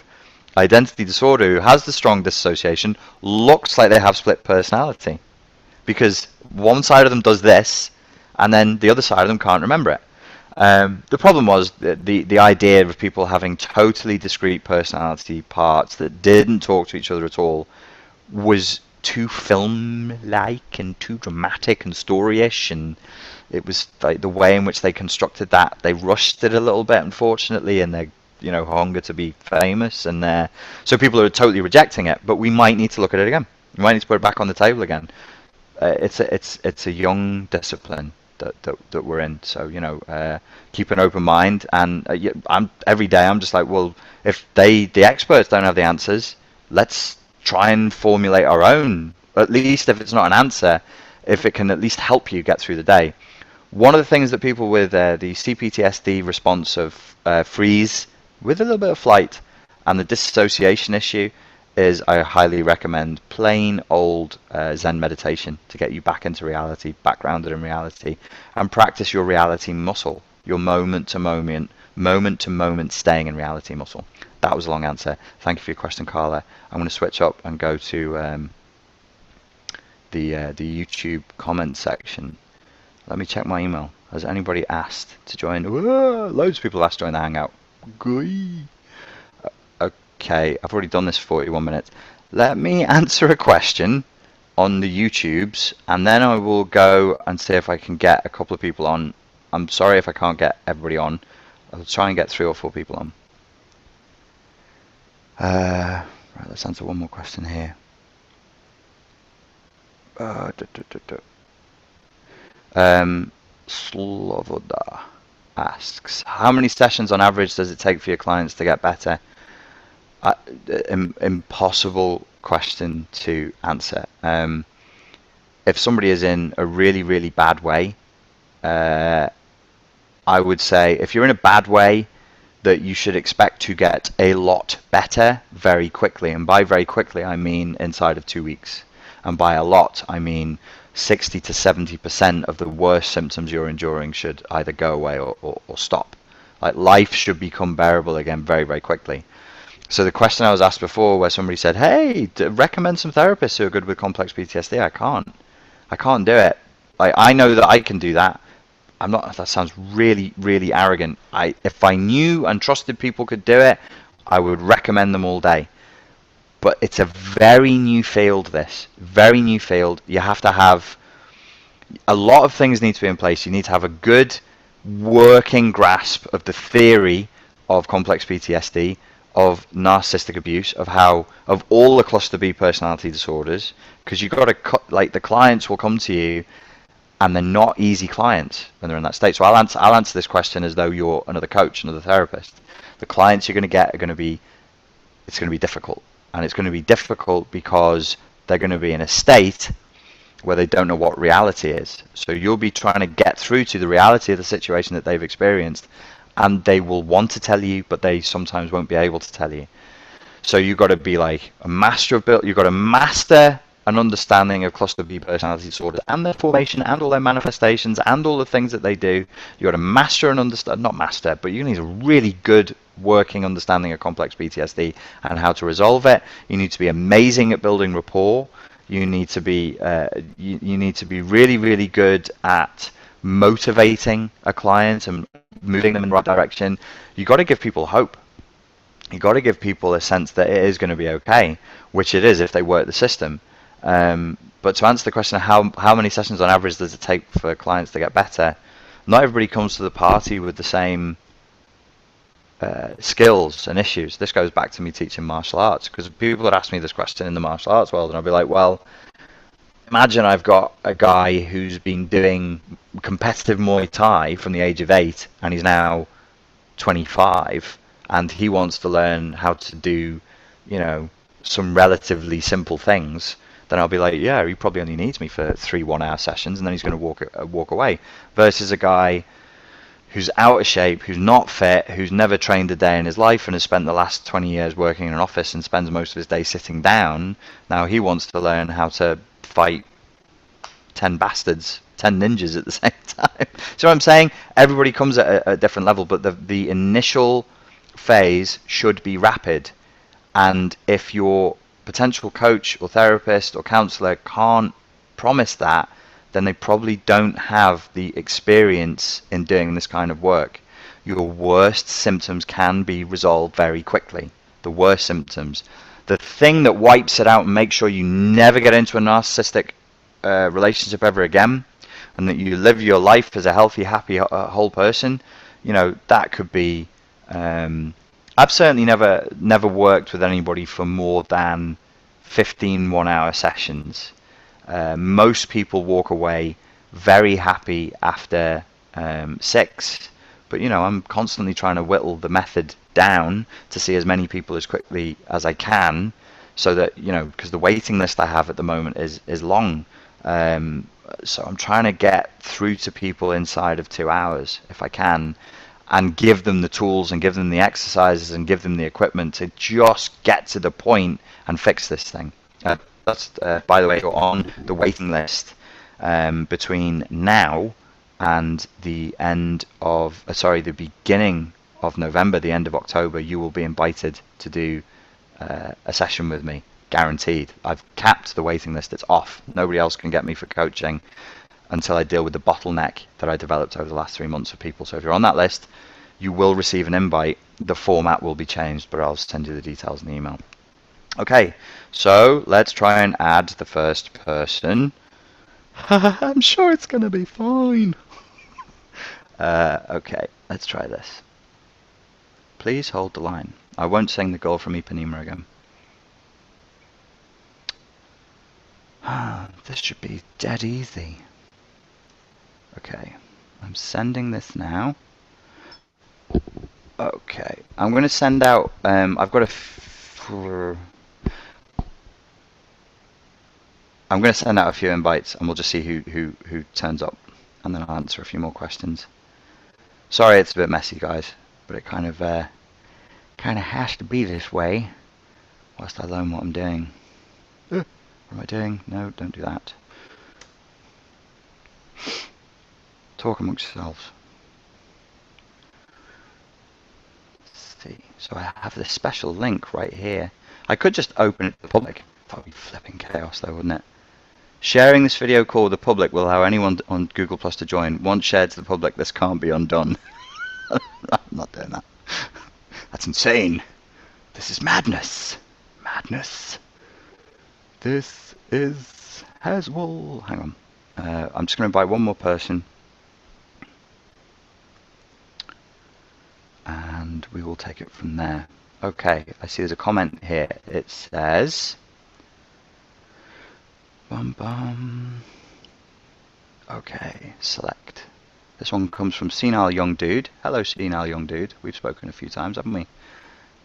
Speaker 1: identity disorder who has the strong dissociation looks like they have split personality, because one side of them does this, and then the other side of them can't remember it. The problem was that the idea of people having totally discrete personality parts that didn't talk to each other at all was too film-like and too dramatic and story-ish, and it was like the way in which they constructed that, they rushed it a little bit, unfortunately, and their hunger to be famous, and so people are totally rejecting it. But we might need to look at it again. We might need to put it back on the table again. It's a young discipline that we're in, so keep an open mind. And every day I'm just like, well, if the experts don't have the answers, let's try and formulate our own at least if it's not an answer, if it can at least help you get through the day. One of the things that people with the CPTSD response of freeze with a little bit of flight and the dissociation issue is I highly recommend plain old Zen meditation to get you back into reality, back grounded in reality, and practice your reality muscle, your moment to moment staying in reality muscle. That was a long answer. Thank you for your question, Carla. I'm going to switch up and go to the YouTube comment section. Let me check my email. Has anybody asked to join? Whoa, loads of people have asked to join the Hangout. Okay, I've already done this for 41 minutes. Let me answer a question on the YouTubes, and then I will go and see if I can get a couple of people on. I'm sorry if I can't get everybody on. I'll try and get 3 or 4 people on. Right, let's answer one more question here. Sloboda asks, how many sessions on average does it take for your clients to get better? Impossible question to answer. If somebody is in a really, really bad way, I would say if you're in a bad way, that you should expect to get a lot better very quickly. And by very quickly, I mean inside of 2 weeks. And by a lot, I mean 60 to 70% of the worst symptoms you're enduring should either go away or stop. Like, life should become bearable again very, very quickly. So the question I was asked before, where somebody said, hey, recommend some therapists who are good with complex PTSD. I can't do it. Like, I know that I can do that. I'm not. That sounds really, really arrogant. If I knew and trusted people could do it, I would recommend them all day. But it's a very new field, this. Very new field. You have to have... A lot of things need to be in place. You need to have a good working grasp of the theory of complex PTSD, of narcissistic abuse, of all the cluster B personality disorders, because you've got to... Like, the clients will come to you, and they're not easy clients when they're in that state. So I'll answer this question as though you're another coach, another therapist. The clients you're going to get are going to be... It's going to be difficult. And it's going to be difficult because they're going to be in a state where they don't know what reality is. So you'll be trying to get through to the reality of the situation that they've experienced, and they will want to tell you, but they sometimes won't be able to tell you. So you've got to be like a master of you've got to master an understanding of cluster B personality disorders and their formation and all their manifestations and all the things that they do. You've got to master and understand, not master, but you need a really good working understanding of complex PTSD and how to resolve it. You need to be amazing at building rapport. You need to be you need to be really, really good at motivating a client and moving them in the right direction. You've got to give people hope. You've got to give people a sense that it is going to be okay, which it is if they work the system. But to answer the question of how many sessions on average does it take for clients to get better, not everybody comes to the party with the same skills and issues. This goes back to me teaching martial arts, because people had asked me this question in the martial arts world, and I'll be like, well, imagine I've got a guy who's been doing competitive Muay Thai from the age of 8, and he's now 25, and he wants to learn how to do, some relatively simple things. Then I'll be like, yeah, he probably only needs me for 3 1-hour sessions, and then he's going to walk away. Versus a guy who's out of shape, who's not fit, who's never trained a day in his life and has spent the last 20 years working in an office and spends most of his day sitting down. Now he wants to learn how to fight 10 bastards, 10 ninjas at the same time. So I'm saying everybody comes at a different level, but the initial phase should be rapid. And if your potential coach or therapist or counselor can't promise that, then they probably don't have the experience in doing this kind of work. Your worst symptoms can be resolved very quickly. The worst symptoms. The thing that wipes it out and makes sure you never get into a narcissistic relationship ever again, and that you live your life as a healthy, happy, whole person, that could be... I've certainly never worked with anybody for more than 15 1-hour sessions. Most people walk away very happy after 6, but I'm constantly trying to whittle the method down to see as many people as quickly as I can, so that, because the waiting list I have at the moment is long. So I'm trying to get through to people inside of 2 hours if I can, and give them the tools and give them the exercises and give them the equipment to just get to the point and fix this thing. That's by the way, you're on the waiting list between now and the beginning of November, the end of October. You will be invited to do a session with me, guaranteed. I've capped the waiting list. It's off. Nobody else can get me for coaching until I deal with the bottleneck that I developed over the last 3 months of people. So if you're on that list, you will receive an invite. The format will be changed, but I'll send you the details in the email. Okay, so let's try and add the first person. I'm sure it's going to be fine. Okay, let's try this. Please hold the line. I won't sing the girl from Ipanema again. This should be dead easy. Okay, I'm sending this now. Okay, I'm going to send out, I've got I'm going to send out a few invites, and we'll just see who turns up, and then I'll answer a few more questions. Sorry, it's a bit messy, guys, but it kind of has to be this way, whilst I learn what I'm doing. What am I doing? No, don't do that. Talk amongst yourselves. Let's see. So I have this special link right here. I could just open it to the public. That would be flipping chaos though, wouldn't it? Sharing this video call with the public will allow anyone on Google Plus to join. Once shared to the public, this can't be undone. I'm not doing that. That's insane. This is madness. Madness. This is Haswell. Hang on. I'm just going to invite one more person. And we will take it from there. Okay, I see there's a comment here. It says... Okay, select. This one comes from Senile Young Dude. Hello, Senile Young Dude. We've spoken a few times, haven't we?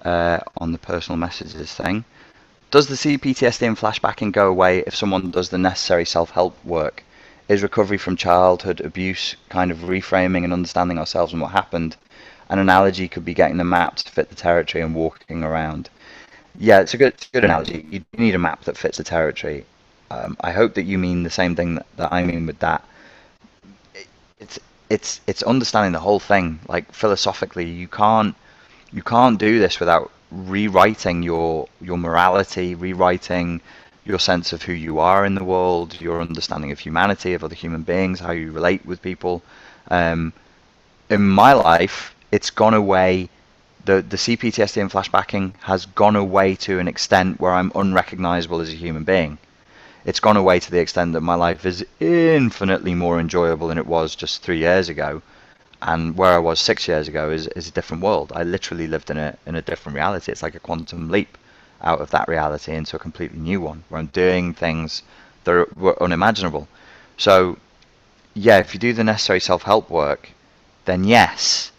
Speaker 1: On the personal messages thing. Does the CPTSD and flashbacking go away if someone does the necessary self-help work? Is recovery from childhood abuse kind of reframing and understanding ourselves and what happened? An analogy could be getting the map to fit the territory and walking around. Yeah, it's a good analogy. You need a map that fits the territory. I hope that you mean the same thing that I mean with that. It's understanding the whole thing. Like philosophically, you can't do this without rewriting your morality, rewriting your sense of who you are in the world, your understanding of humanity, of other human beings, how you relate with people. In my life, it's gone away. The CPTSD and flashbacking has gone away to an extent where I'm unrecognizable as a human being. It's gone away to the extent that my life is infinitely more enjoyable than it was just 3 years ago, and where I was 6 years ago is a different world. I literally lived in a different reality. It's like a quantum leap out of that reality into a completely new one, where I'm doing things that were unimaginable. So, yeah, if you do the necessary self-help work, then yes.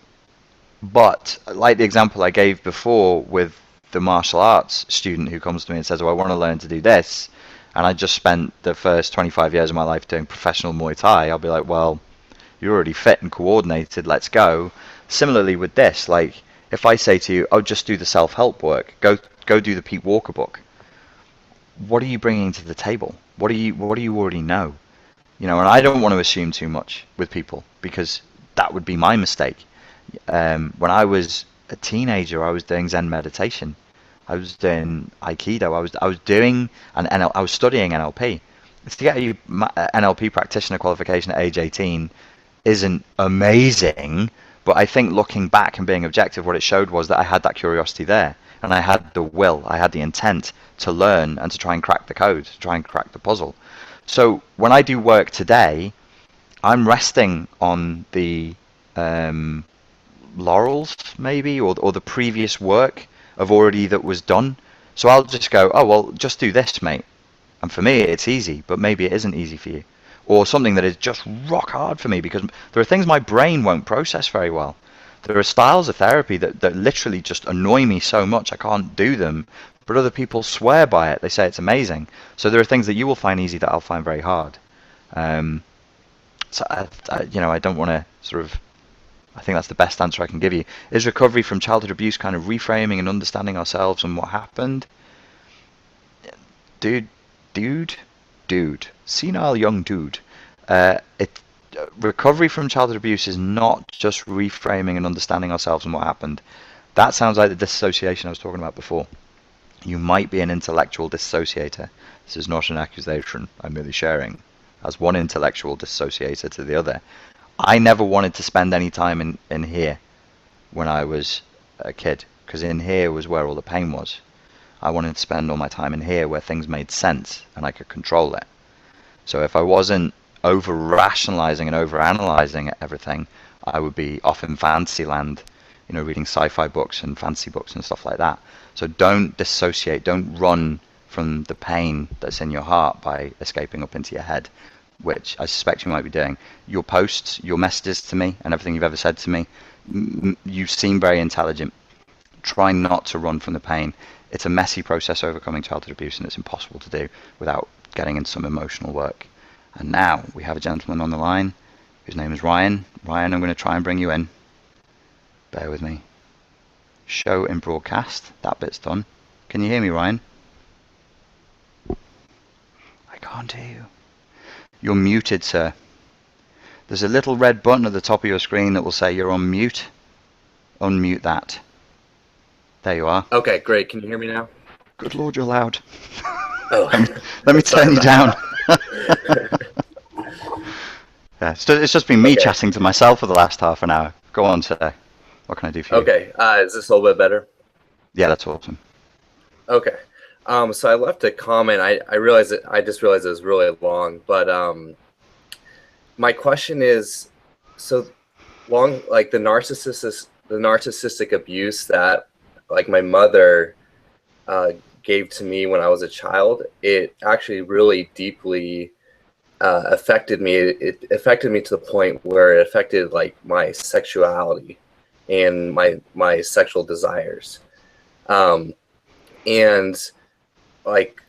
Speaker 1: But like the example I gave before with the martial arts student who comes to me and says, "Oh, I want to learn to do this," and I just spent the first 25 years of my life doing professional Muay Thai, I'll be like, well, you're already fit and coordinated, let's go. Similarly with this, like, if I say to you, oh, just do the self-help work, go do the Pete Walker book, what are you bringing to the table? What do you already know? And I don't want to assume too much with people, because that would be my mistake. When I was a teenager, I was doing Zen meditation. I was doing Aikido. I was doing I was studying NLP. To get a NLP practitioner qualification at age 18 isn't amazing, but I think looking back and being objective, what it showed was that I had that curiosity there, and I had the will, I had the intent to learn and to try and crack the code, to try and crack the puzzle. So when I do work today, I'm resting on the laurels, maybe, or the previous work of already that was done. So I'll just go, oh, well, just do this, mate. And for me, it's easy, but maybe it isn't easy for you. Or something that is just rock hard for me, because there are things my brain won't process very well. There are styles of therapy that literally just annoy me so much I can't do them, but other people swear by it. They say it's amazing. So there are things that you will find easy that I'll find very hard. So I don't want to sort of. I think that's the best answer I can give you. Is recovery from childhood abuse kind of reframing and understanding ourselves and what happened? Dude, senile young dude. Recovery from childhood abuse is not just reframing and understanding ourselves and what happened. That sounds like the dissociation I was talking about before. You might be an intellectual dissociator. This is not an accusation. I'm merely sharing as one intellectual dissociator to the other. I never wanted to spend any time in here when I was a kid, because in here was where all the pain was. I wanted to spend all my time in here where things made sense and I could control it. So if I wasn't over-rationalizing and over-analyzing everything, I would be off in fantasy land, reading sci-fi books and fantasy books and stuff like that. So don't dissociate, don't run from the pain that's in your heart by escaping up into your head, which I suspect you might be doing. Your posts, your messages to me, and everything you've ever said to me, you seem very intelligent. Try not to run from the pain. It's a messy process overcoming childhood abuse, and it's impossible to do without getting into some emotional work. And now we have a gentleman on the line whose name is Ryan. Ryan, I'm going to try and bring you in. Bear with me. Show in broadcast. That bit's done. Can you hear me, Ryan? I can't hear you. You're muted, sir. There's a little red button at the top of your screen that will say you're on mute. Unmute that. There you are.
Speaker 2: Okay, great. Can you hear me now?
Speaker 1: Good Lord, you're loud.
Speaker 2: Oh,
Speaker 1: let me turn you down. Yeah, it's just been me chatting to myself for the last half an hour. Go on, sir. What can I do for you?
Speaker 2: Okay, is this a little bit better?
Speaker 1: Yeah, that's awesome.
Speaker 2: Okay. So I left a comment. I just realized it was really long, but my question is, so long, like the narcissistic abuse that like my mother gave to me when I was a child, it actually really deeply affected me. It affected me to the point where it affected like my sexuality and my sexual desires. And like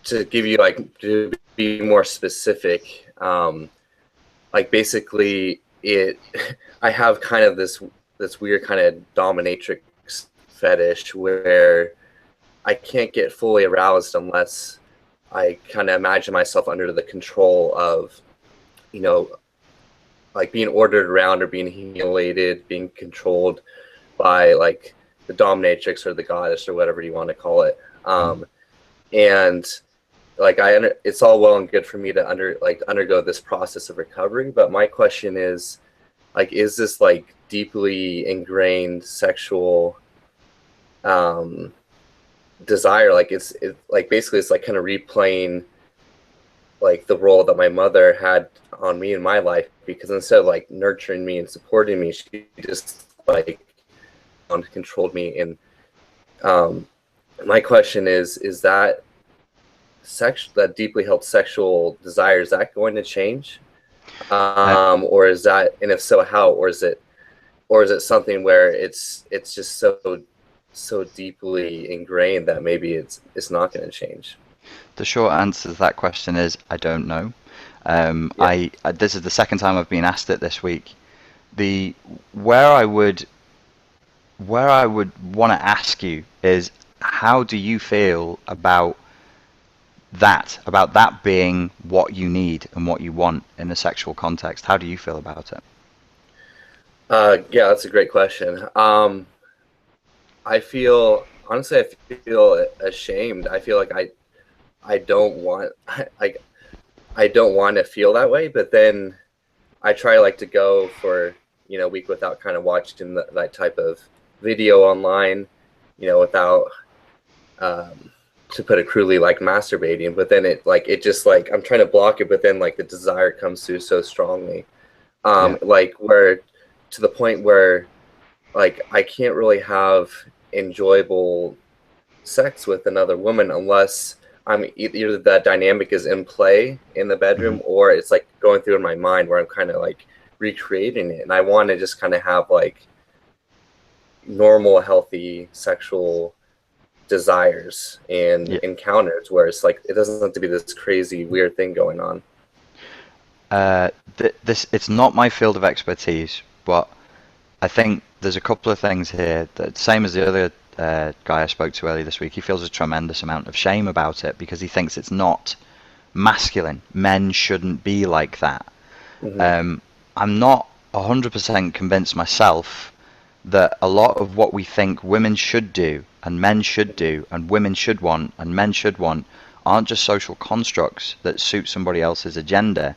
Speaker 2: to give you like to be more specific, like basically I have kind of this weird kind of dominatrix fetish where I can't get fully aroused unless I kind of imagine myself under the control of, like being ordered around or being humiliated, being controlled by like the dominatrix or the goddess or whatever you want to call it. And like it's all well and good for me to undergo this process of recovery, but my question is, like, is this like deeply ingrained sexual desire? Like it's like basically it's like kind of replaying like the role that my mother had on me in my life, because instead of like nurturing me and supporting me, she just like controlled me. And my question is that that deeply held sexual desire, is that going to change? Or is that, and if so, how? Or is it something where it's just so deeply ingrained that maybe it's not going to change?
Speaker 1: The short answer to that question is I don't know. This is the second time I've been asked it this week. Where I would want to ask you is, how do you feel about that being what you need and what you want in a sexual context? How do you feel about it?
Speaker 2: Yeah, that's a great question. I feel ashamed. I feel like I don't want to feel that way, but then I try like to go for a week without kind of watching that type of video online, without to put it crudely, like masturbating. But then it just like I'm trying to block it, but then like the desire comes through so strongly, like where to the point where like I can't really have enjoyable sex with another woman unless I'm either that dynamic is in play in the bedroom, or it's like going through in my mind where I'm kind of like recreating it. And I want to just kind of have like normal, healthy sexual desires and
Speaker 1: Yeah.
Speaker 2: encounters, where it's like it doesn't have to be this crazy weird thing going on.
Speaker 1: This it's not my field of expertise, but I think there's a couple of things here that, same as the other guy I spoke to earlier this week, he feels a tremendous amount of shame about it because he thinks it's not masculine. Men shouldn't be like that.
Speaker 2: Mm-hmm.
Speaker 1: I'm not 100% convinced myself that a lot of what we think women should do and men should do and women should want and men should want aren't just social constructs that suit somebody else's agenda.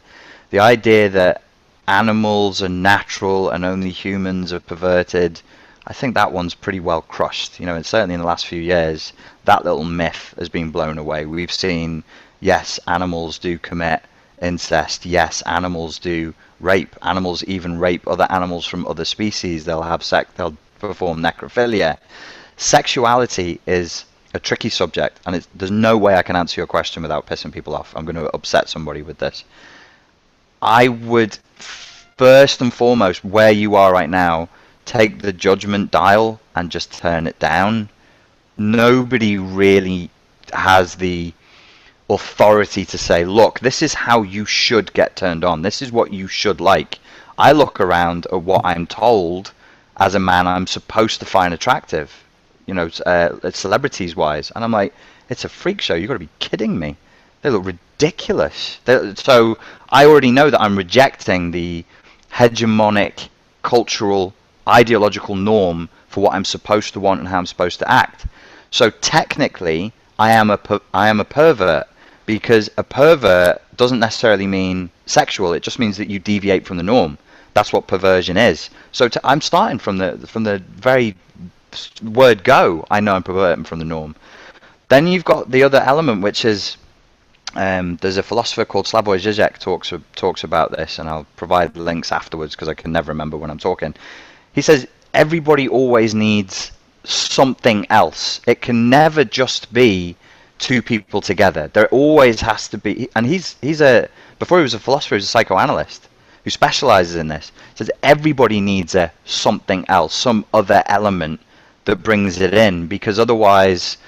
Speaker 1: The idea that animals are natural and only humans are perverted, I think that one's pretty well crushed. You know, and certainly in the last few years, that little myth has been blown away. We've seen, yes, animals do commit incest. Yes, animals do rape. Animals even rape other animals from other species. They'll have sex. They'll perform necrophilia. Sexuality is a tricky subject, and there's no way I can answer your question without pissing people off. I'm going to upset somebody with this. I would first and foremost, where you are right now, take the judgment dial and just turn it down. Nobody really has the authority to say, look, this is how you should get turned on. This is what you should like. I look around at what I'm told as a man I'm supposed to find attractive, you know, celebrities wise, and I'm like, it's a freak show. You've got to be kidding me. They look ridiculous. So I already know that I'm rejecting the hegemonic cultural ideological norm for what I'm supposed to want and how I'm supposed to act. So technically, I am a pervert, because a pervert doesn't necessarily mean sexual. It just means that you deviate from the norm. That's what perversion is. So I'm starting from the very word go. I know I'm perverting from the norm. Then you've got the other element, which is there's a philosopher called Slavoj Žižek talks about this, and I'll provide the links afterwards because I can never remember when I'm talking. He says everybody always needs something else. It can never just be two people together. There always has to be, and he's before he was a philosopher, he was a psychoanalyst who specializes in this. He says everybody needs a something else, some other element that brings it in, because otherwise,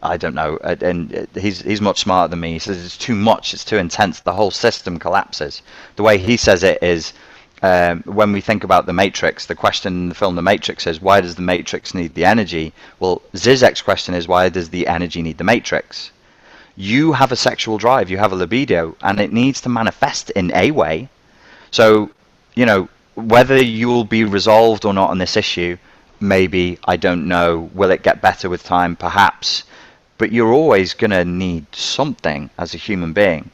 Speaker 1: I don't know, and he's much smarter than me. He says it's too much, it's too intense, the whole system collapses. The way he says it is, when we think about the Matrix, the question in the film The Matrix is, why does the Matrix need the energy? Well, Zizek's question is, why does the energy need the Matrix? You have a sexual drive, you have a libido, and it needs to manifest in a way. So, you know, whether you'll be resolved or not on this issue, maybe, I don't know. Will it get better with time? Perhaps. But you're always going to need something as a human being.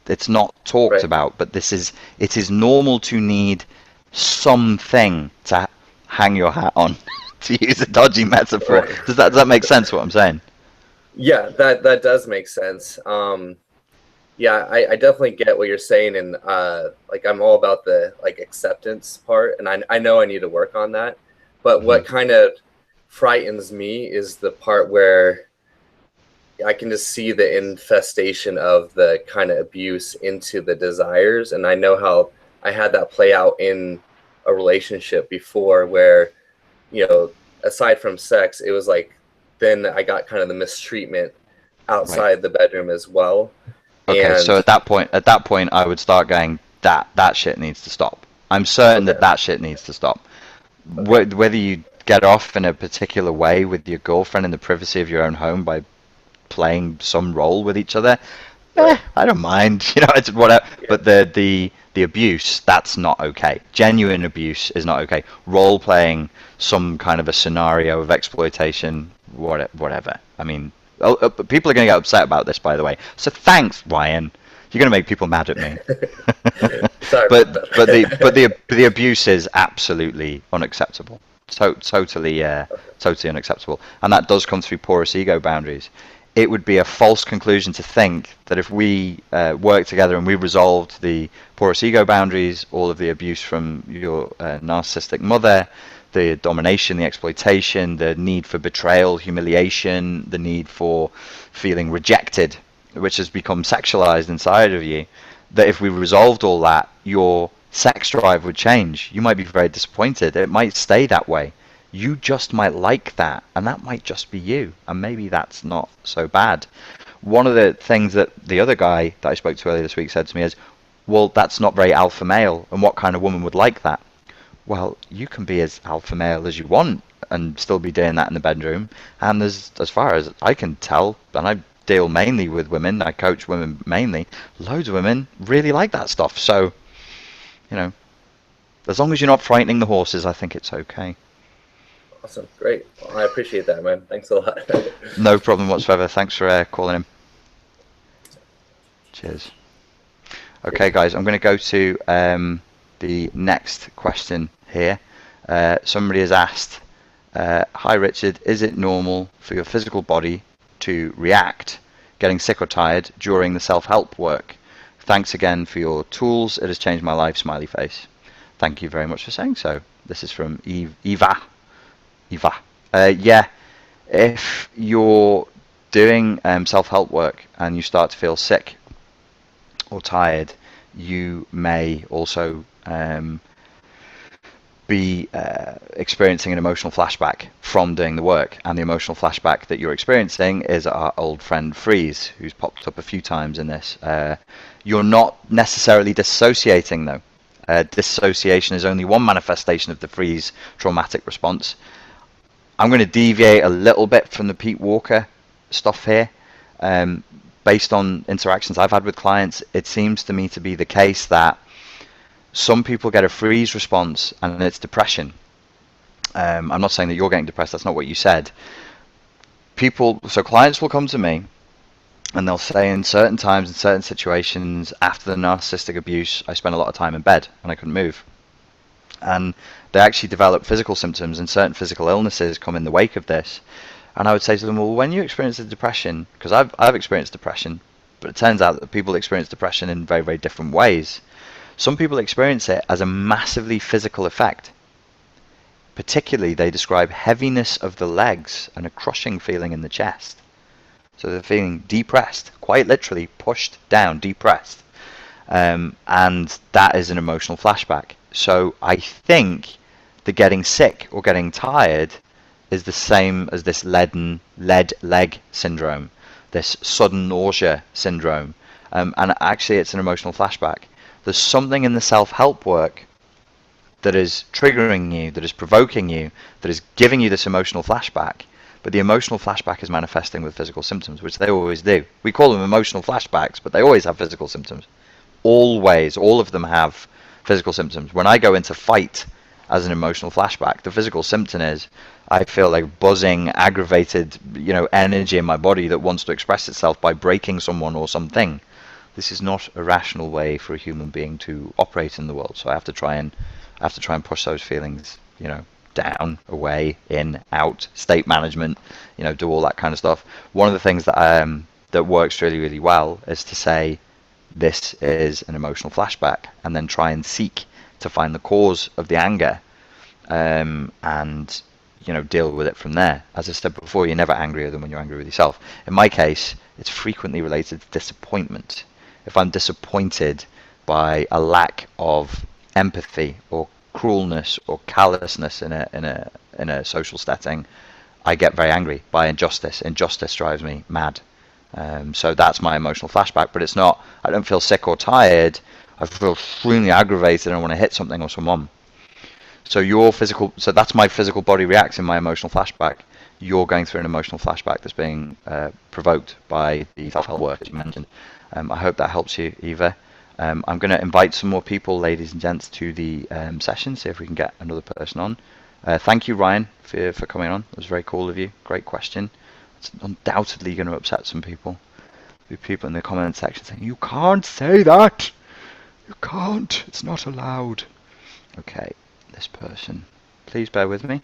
Speaker 1: It's not talked about, but it is normal to need something to hang your hat on, to use a dodgy metaphor. Right. Does that make sense, what I'm saying?
Speaker 2: Yeah, that does make sense. Yeah, I definitely get what you're saying, and like I'm all about the like acceptance part, and I know I need to work on that. But what kind of frightens me is the part where I can just see the infestation of the kind of abuse into the desires. And I know how I had that play out in a relationship before where, you know, aside from sex, it was like, then I got kind of the mistreatment outside the bedroom as well.
Speaker 1: Okay, and so at that point, I would start going, that shit needs to stop. I'm certain that shit needs to stop. Whether you get off in a particular way with your girlfriend in the privacy of your own home by playing some role with each other, I don't mind, you know, it's whatever. But the abuse, that's not okay. Genuine abuse is not okay. Role playing some kind of a scenario of exploitation, whatever. I mean, people are going to get upset about this, by the way. So thanks, Ryan. You're going to make people mad at me.
Speaker 2: Sorry
Speaker 1: but the abuse is absolutely unacceptable. Totally unacceptable. And that does come through porous ego boundaries. It would be a false conclusion to think that if we work together and we resolved the porous ego boundaries, all of the abuse from your narcissistic mother, the domination, the exploitation, the need for betrayal, humiliation, the need for feeling rejected, which has become sexualized inside of you, that if we resolved all that, your sex drive would change. You might be very disappointed. It might stay that way. You just might like that, and that might just be you, and maybe that's not so bad. One of the things that the other guy that I spoke to earlier this week said to me is, well, that's not very alpha male, and what kind of woman would like that? Well, you can be as alpha male as you want and still be doing that in the bedroom. And there's, as far as I can tell, and I deal mainly with women, I coach women mainly, loads of women really like that stuff. So, you know, as long as you're not frightening the horses, I think it's okay.
Speaker 2: Awesome. Great. Well, I appreciate that, man. Thanks a lot.
Speaker 1: No problem whatsoever. Thanks for calling in. Cheers. Okay, guys, I'm going to go to the next question here. Somebody has asked, hi Richard, is it normal for your physical body to react, getting sick or tired during the self-help work? Thanks again for your tools. It has changed my life, smiley face. Thank you very much for saying so. This is from Eva. Yeah, if you're doing self-help work and you start to feel sick or tired, you may also be experiencing an emotional flashback from doing the work, and the emotional flashback that you're experiencing is our old friend Freeze, who's popped up a few times in this. You're not necessarily dissociating though. Dissociation is only one manifestation of the freeze traumatic response. I'm going to deviate a little bit from the Pete Walker stuff here. Based on interactions I've had with clients, it seems to me to be the case that some people get a freeze response and it's depression. I'm not saying that you're getting depressed, that's not what you said. So clients will come to me and they'll say in certain times, in certain situations, after the narcissistic abuse, I spent a lot of time in bed and I couldn't move. And they actually develop physical symptoms, and certain physical illnesses come in the wake of this. And I would say to them, well, when you experience the depression, because I've experienced depression, but it turns out that people experience depression in very, very different ways. Some people experience it as a massively physical effect. Particularly, they describe heaviness of the legs and a crushing feeling in the chest. So they're feeling depressed, quite literally pushed down, depressed. And that is an emotional flashback. So I think the getting sick or getting tired is the same as this lead leg syndrome, this sudden nausea syndrome. And actually it's an emotional flashback. There's something in the self-help work that is triggering you, that is provoking you, that is giving you this emotional flashback. But the emotional flashback is manifesting with physical symptoms, which they always do. We call them emotional flashbacks, but they always have physical symptoms. Always, all of them have physical symptoms. When I go into fight as an emotional flashback, the physical symptom is I feel like buzzing, aggravated, energy in my body that wants to express itself by breaking someone or something. This is not a rational way for a human being to operate in the world. So I have to try and push those feelings, down, away, in, out, state management, do all that kind of stuff. One of the things that that works really, really well is to say, this is an emotional flashback, and then try and seek to find the cause of the anger, and deal with it from there. As I said before, you're never angrier than when you're angry with yourself. In my case, it's frequently related to disappointment. If I'm disappointed by a lack of empathy or cruelness or callousness in a social setting, I get very angry by injustice. Injustice drives me mad. So that's my emotional flashback, but it's not, I don't feel sick or tired, I feel extremely aggravated and I want to hit something or someone. So that's my physical body reacting, my emotional flashback. You're going through an emotional flashback that's being provoked by the self-help work that you mentioned. I hope that helps you, Eva. I'm going to invite some more people, ladies and gents, to the session, see if we can get another person on. Thank you, Ryan, for coming on. It was very cool of you. Great question. It's undoubtedly going to upset some people. There'll be people in the comment section saying, you can't say that! You can't! It's not allowed. Okay, this person. Please bear with me.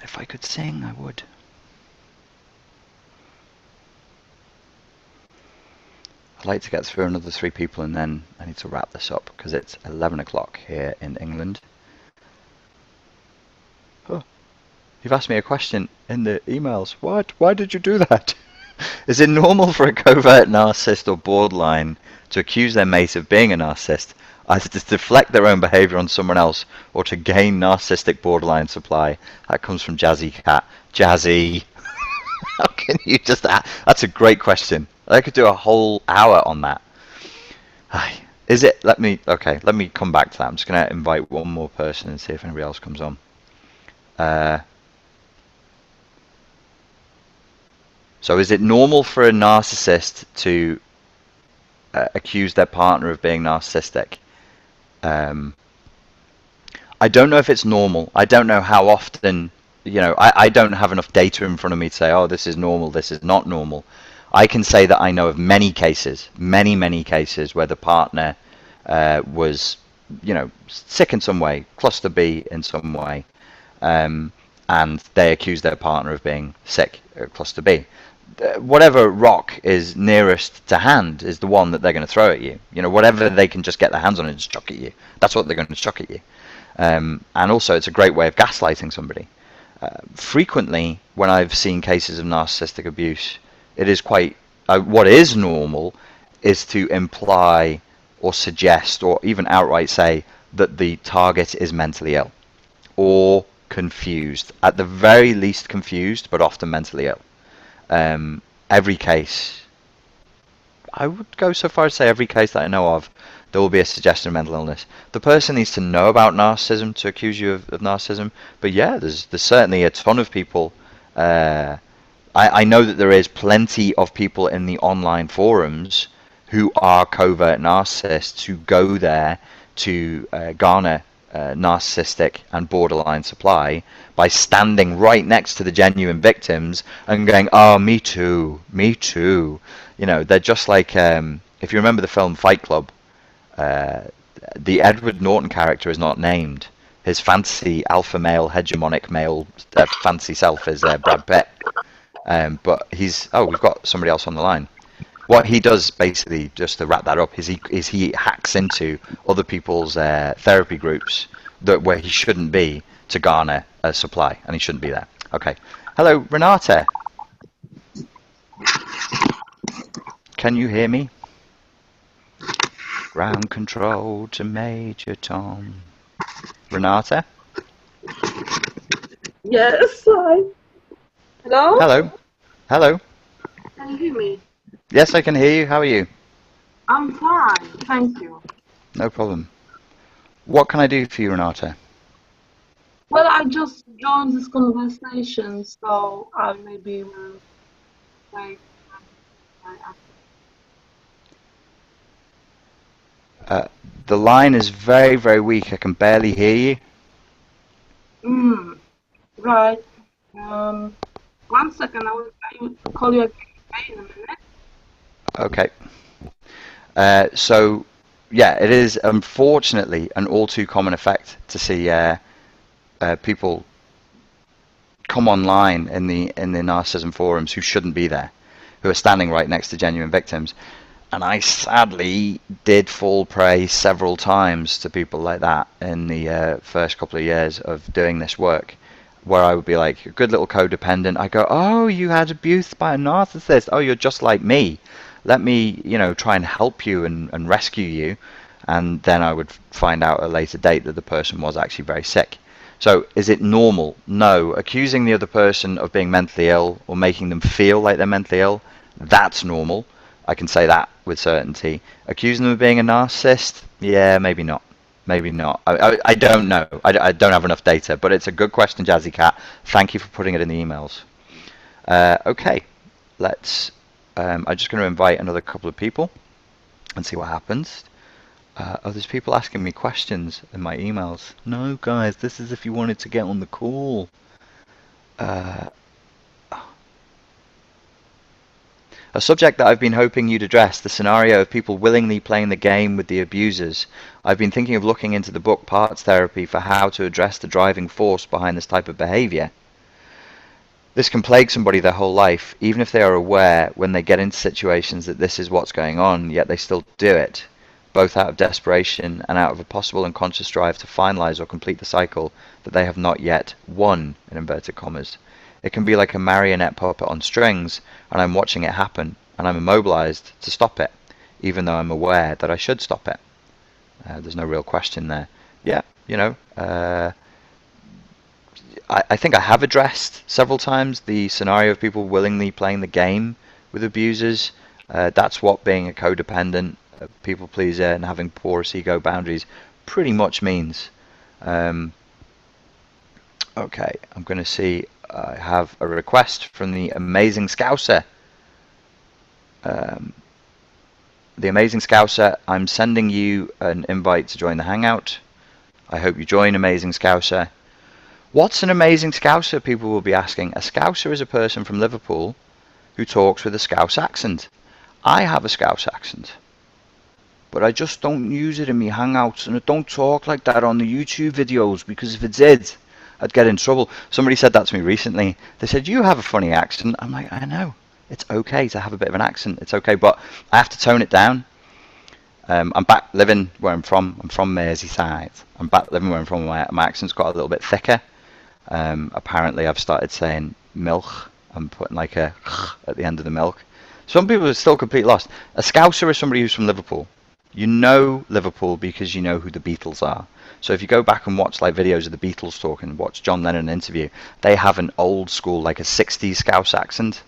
Speaker 1: If I could sing, I would. I'd like to get through another 3 people and then I need to wrap this up because it's 11 o'clock here in England. Oh, you've asked me a question in the emails. What? Why did you do that? Is it normal for a covert narcissist or borderline to accuse their mate of being a narcissist, either to deflect their own behavior on someone else or to gain narcissistic borderline supply? That comes from Jazzy Cat. Jazzy, how can you just... That's a great question. I could do a whole hour on that. Is it... let me come back to that. I'm just going to invite one more person and see if anybody else comes on. So is it normal for a narcissist to accuse their partner of being narcissistic? I don't know if it's normal. I don't know how often, I don't have enough data in front of me to say, oh, this is normal, this is not normal. I can say that I know of many cases, many cases where the partner was, sick in some way, cluster B in some way, and they accuse their partner of being sick, cluster B. Whatever rock is nearest to hand is the one that they're going to throw at you. Whatever they can just get their hands on and just chuck at you, that's what they're going to chuck at you. And also, it's a great way of gaslighting somebody. Frequently, when I've seen cases of narcissistic abuse, it is quite... what is normal is to imply or suggest or even outright say that the target is mentally ill or confused. At the very least confused, but often mentally ill. Every case, I would go so far as to say every case that I know of, there will be a suggestion of mental illness. The person needs to know about narcissism to accuse you of narcissism. But yeah, there's certainly a ton of people. I know that there is plenty of people in the online forums who are covert narcissists who go there to garner narcissistic and borderline supply by standing right next to the genuine victims and going, oh, me too. They're just like, if you remember the film Fight Club, the Edward Norton character is not named. His fantasy alpha male, hegemonic male fantasy self is Brad Pitt. But we've got somebody else on the line. What he does, basically, just to wrap that up, is he hacks into other people's therapy groups where he shouldn't be to garner a supply, and he shouldn't be there. Okay. Hello, Renata. Can you hear me? Ground control to Major Tom. Renata?
Speaker 3: Yes, hi. Hello?
Speaker 1: Hello.
Speaker 3: Can you hear me?
Speaker 1: Yes, I can hear you. How are you?
Speaker 3: I'm fine, thank you.
Speaker 1: No problem. What can I do for you, Renata?
Speaker 3: Well, I just joined this conversation, so I maybe will wait.
Speaker 1: The line is very, very weak. I can barely hear
Speaker 3: you. Right. 1 second, I will call you again in a minute.
Speaker 1: Okay. So, yeah, it is unfortunately an all too common effect to see people come online in the narcissism forums who shouldn't be there, who are standing right next to genuine victims. And I sadly did fall prey several times to people like that in the first couple of years of doing this work, where I would be like, a good little codependent. I go, oh, you had abuse by a narcissist. Oh, you're just like me. Let me, try and help you and rescue you. And then I would find out at a later date that the person was actually very sick. So is it normal? No. Accusing the other person of being mentally ill or making them feel like they're mentally ill, that's normal. I can say that with certainty. Accusing them of being a narcissist? Yeah, maybe not. Maybe not. I don't know. I don't have enough data, but it's a good question, Jazzy Cat. Thank you for putting it in the emails. Okay, let's... I'm just going to invite another couple of people and see what happens. There's people asking me questions in my emails. No, guys, this is if you wanted to get on the call. A subject that I've been hoping you'd address, the scenario of people willingly playing the game with the abusers. I've been thinking of looking into the book Parts Therapy for how to address the driving force behind this type of behavior. This can plague somebody their whole life, even if they are aware when they get into situations that this is what's going on, yet they still do it, both out of desperation and out of a possible unconscious drive to finalize or complete the cycle that they have not yet won, in inverted commas. It can be like a marionette puppet on strings, and I'm watching it happen, and I'm immobilized to stop it, even though I'm aware that I should stop it. There's no real question there. Yeah, I think I have addressed several times the scenario of people willingly playing the game with abusers. That's what being a codependent, people pleaser, and having porous ego boundaries pretty much means. Okay, I'm going to see. I have a request from the Amazing Scouser. The Amazing Scouser, I'm sending you an invite to join the Hangout. I hope you join, Amazing Scouser. What's an Amazing Scouser, people will be asking. A Scouser is a person from Liverpool who talks with a Scouse accent. I have a Scouse accent, but I just don't use it in my Hangouts, and I don't talk like that on the YouTube videos, because if it did, I'd get in trouble. Somebody said that to me recently. They said, you have a funny accent. I'm like, I know. It's okay to have a bit of an accent. It's okay, but I have to tone it down. I'm back living where I'm from. I'm from Merseyside. I'm back living where I'm from. My accent's got a little bit thicker. Apparently, I've started saying milk. I'm putting like a at the end of the milk. Some people are still completely lost. A Scouser is somebody who's from Liverpool. You know Liverpool because you know who the Beatles are. So if you go back and watch like videos of the Beatles talking, watch John Lennon interview, they have an old school, like a 60s Scouse accent.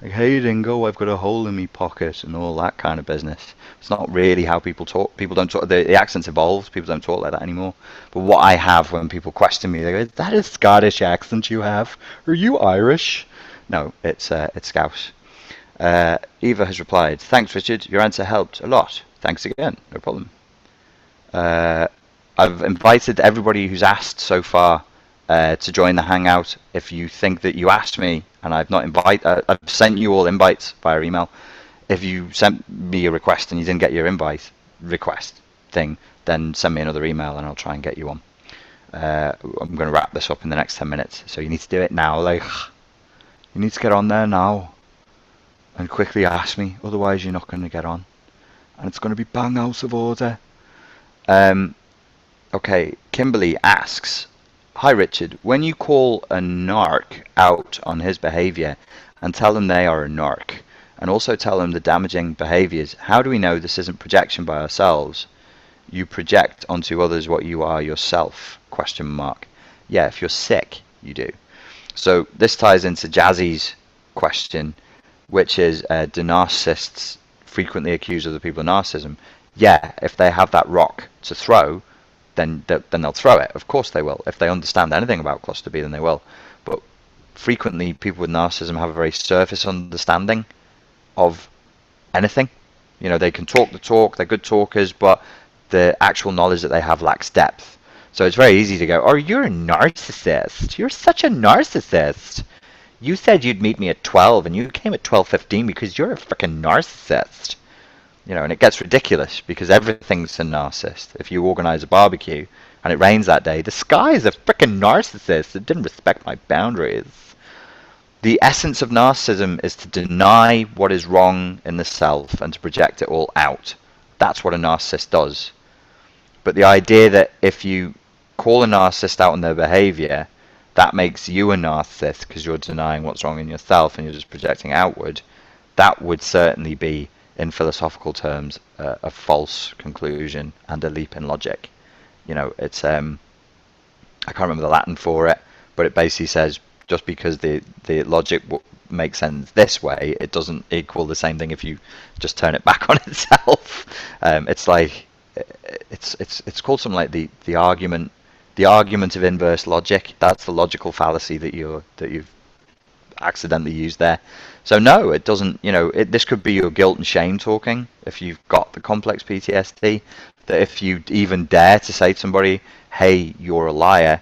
Speaker 1: Like, hey Dingo, I've got a hole in me pocket, and all that kind of business. It's not really how people talk. People don't talk. The accent's evolved. People don't talk like that anymore. But what I have when people question me, they go, "Is that a Scottish accent you have? Are you Irish?" No, it's Scouse. Eva has replied, "Thanks, Richard. Your answer helped a lot. Thanks again. No problem." I've invited everybody who's asked so far to join the Hangout. If you think that you asked me and I've not I've sent you all invites via email. If you sent me a request and you didn't get your invite request thing, then send me another email and I'll try and get you on. I'm going to wrap this up in the next 10 minutes, so you need to do it now. Like, you need to get on there now and quickly ask me, otherwise you're not going to get on, and it's going to be bang out of order. Okay, Kimberly asks, "Hi Richard, when you call a narc out on his behavior and tell them they are a narc, and also tell them the damaging behaviors, how do we know this isn't projection by ourselves? You project onto others what you are yourself, ? Yeah, if you're sick, you do." So this ties into Jazzy's question, which is, do narcissists frequently accuse other people of narcissism? Yeah, if they have that rock to throw, then they'll throw it. Of course they will. If they understand anything about cluster B, then they will. But frequently, people with narcissism have a very surface understanding of anything. You know, they can talk the talk, they're good talkers, but the actual knowledge that they have lacks depth. So it's very easy to go, "Oh, you're a narcissist. You're such a narcissist. You said you'd meet me at 12 and you came at 12:15 because you're a freaking narcissist." You know, and it gets ridiculous because everything's a narcissist. If you organize a barbecue and it rains that day, the sky is a freaking narcissist. It didn't respect my boundaries. The essence of narcissism is to deny what is wrong in the self and to project it all out. That's what a narcissist does. But the idea that if you call a narcissist out on their behavior, that makes you a narcissist because you're denying what's wrong in yourself and you're just projecting outward, that would certainly be, in philosophical terms, a false conclusion and a leap in logic. You know, it's I can't remember the Latin for it, but it basically says just because the logic makes sense this way, it doesn't equal the same thing if you just turn it back on itself. It's like it's called something like the argument of inverse logic. That's the logical fallacy that you've accidentally used there. So no, it doesn't. You know, this could be your guilt and shame talking if you've got the complex PTSD. That if you even dare to say to somebody, "Hey, you're a liar.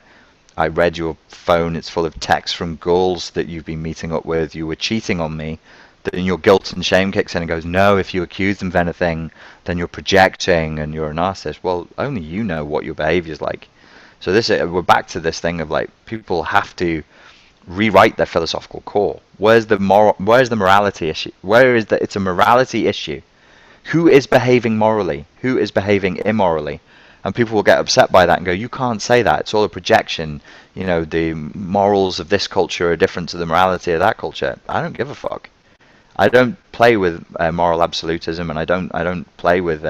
Speaker 1: I read your phone. It's full of texts from girls that you've been meeting up with. You were cheating on me." Then your guilt and shame kicks in and goes, "No, if you accuse them of anything, then you're projecting and you're a narcissist." Well, only you know what your behavior is like. So we're back to this thing of like, people have to rewrite their philosophical core. Where's the morality issue? It's a morality issue. Who is behaving morally? Who is behaving immorally? And people will get upset by that and go, you can't say that. It's all a projection. You know, the morals of this culture are different to the morality of that culture. I don't give a fuck. I don't play with moral absolutism, and I don't play with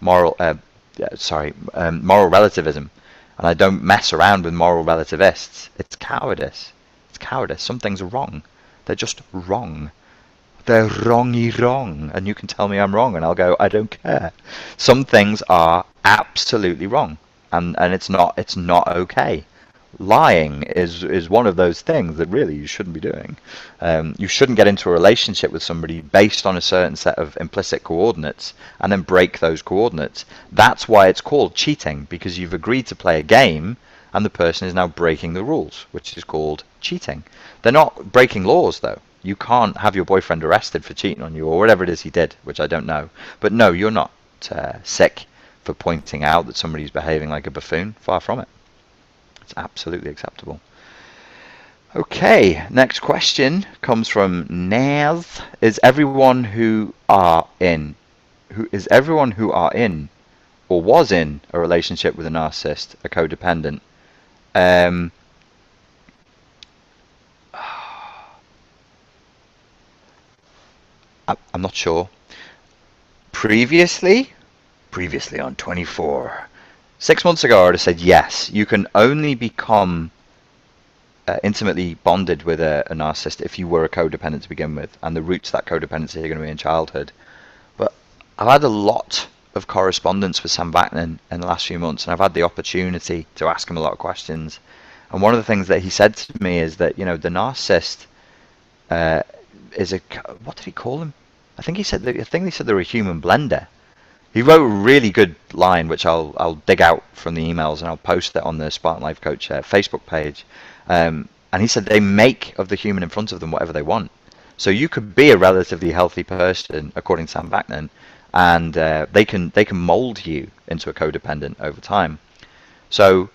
Speaker 1: moral moral relativism, and I don't mess around with moral relativists. It's cowardice. It's cowardice. Some things are wrong. They're just wrong. They're wrongy wrong, and you can tell me I'm wrong, and I'll go, I don't care. Some things are absolutely wrong, and it's not okay. Lying is one of those things that really you shouldn't be doing. You shouldn't get into a relationship with somebody based on a certain set of implicit coordinates and then break those coordinates. That's why it's called cheating, because you've agreed to play a game and the person is now breaking the rules, which is called cheating. They're not breaking laws, though. You can't have your boyfriend arrested for cheating on you or whatever it is he did, which I don't know. But no, you're not sick for pointing out that somebody's behaving like a buffoon. Far from it. It's absolutely acceptable. Okay, next question comes from Naz. Is everyone who are in or was in a relationship with a narcissist a codependent? I'm not sure. Previously on 24, 6 months ago, I would have said yes. You can only become intimately bonded with a narcissist if you were a codependent to begin with, and the roots of that codependency are going to be in childhood. But I've had a lot of correspondence with Sam Vaknin in the last few months, and I've had the opportunity to ask him a lot of questions. And one of the things that he said to me is that, you know, the narcissist is a, what did he call him? I think he said they're a human blender. He wrote a really good line, which I'll dig out from the emails and I'll post it on the Spartanlifecoach Facebook page. And he said they make of the human in front of them whatever they want. So you could be a relatively healthy person, according to Sam Vaknin, and they can mold you into a codependent over time. So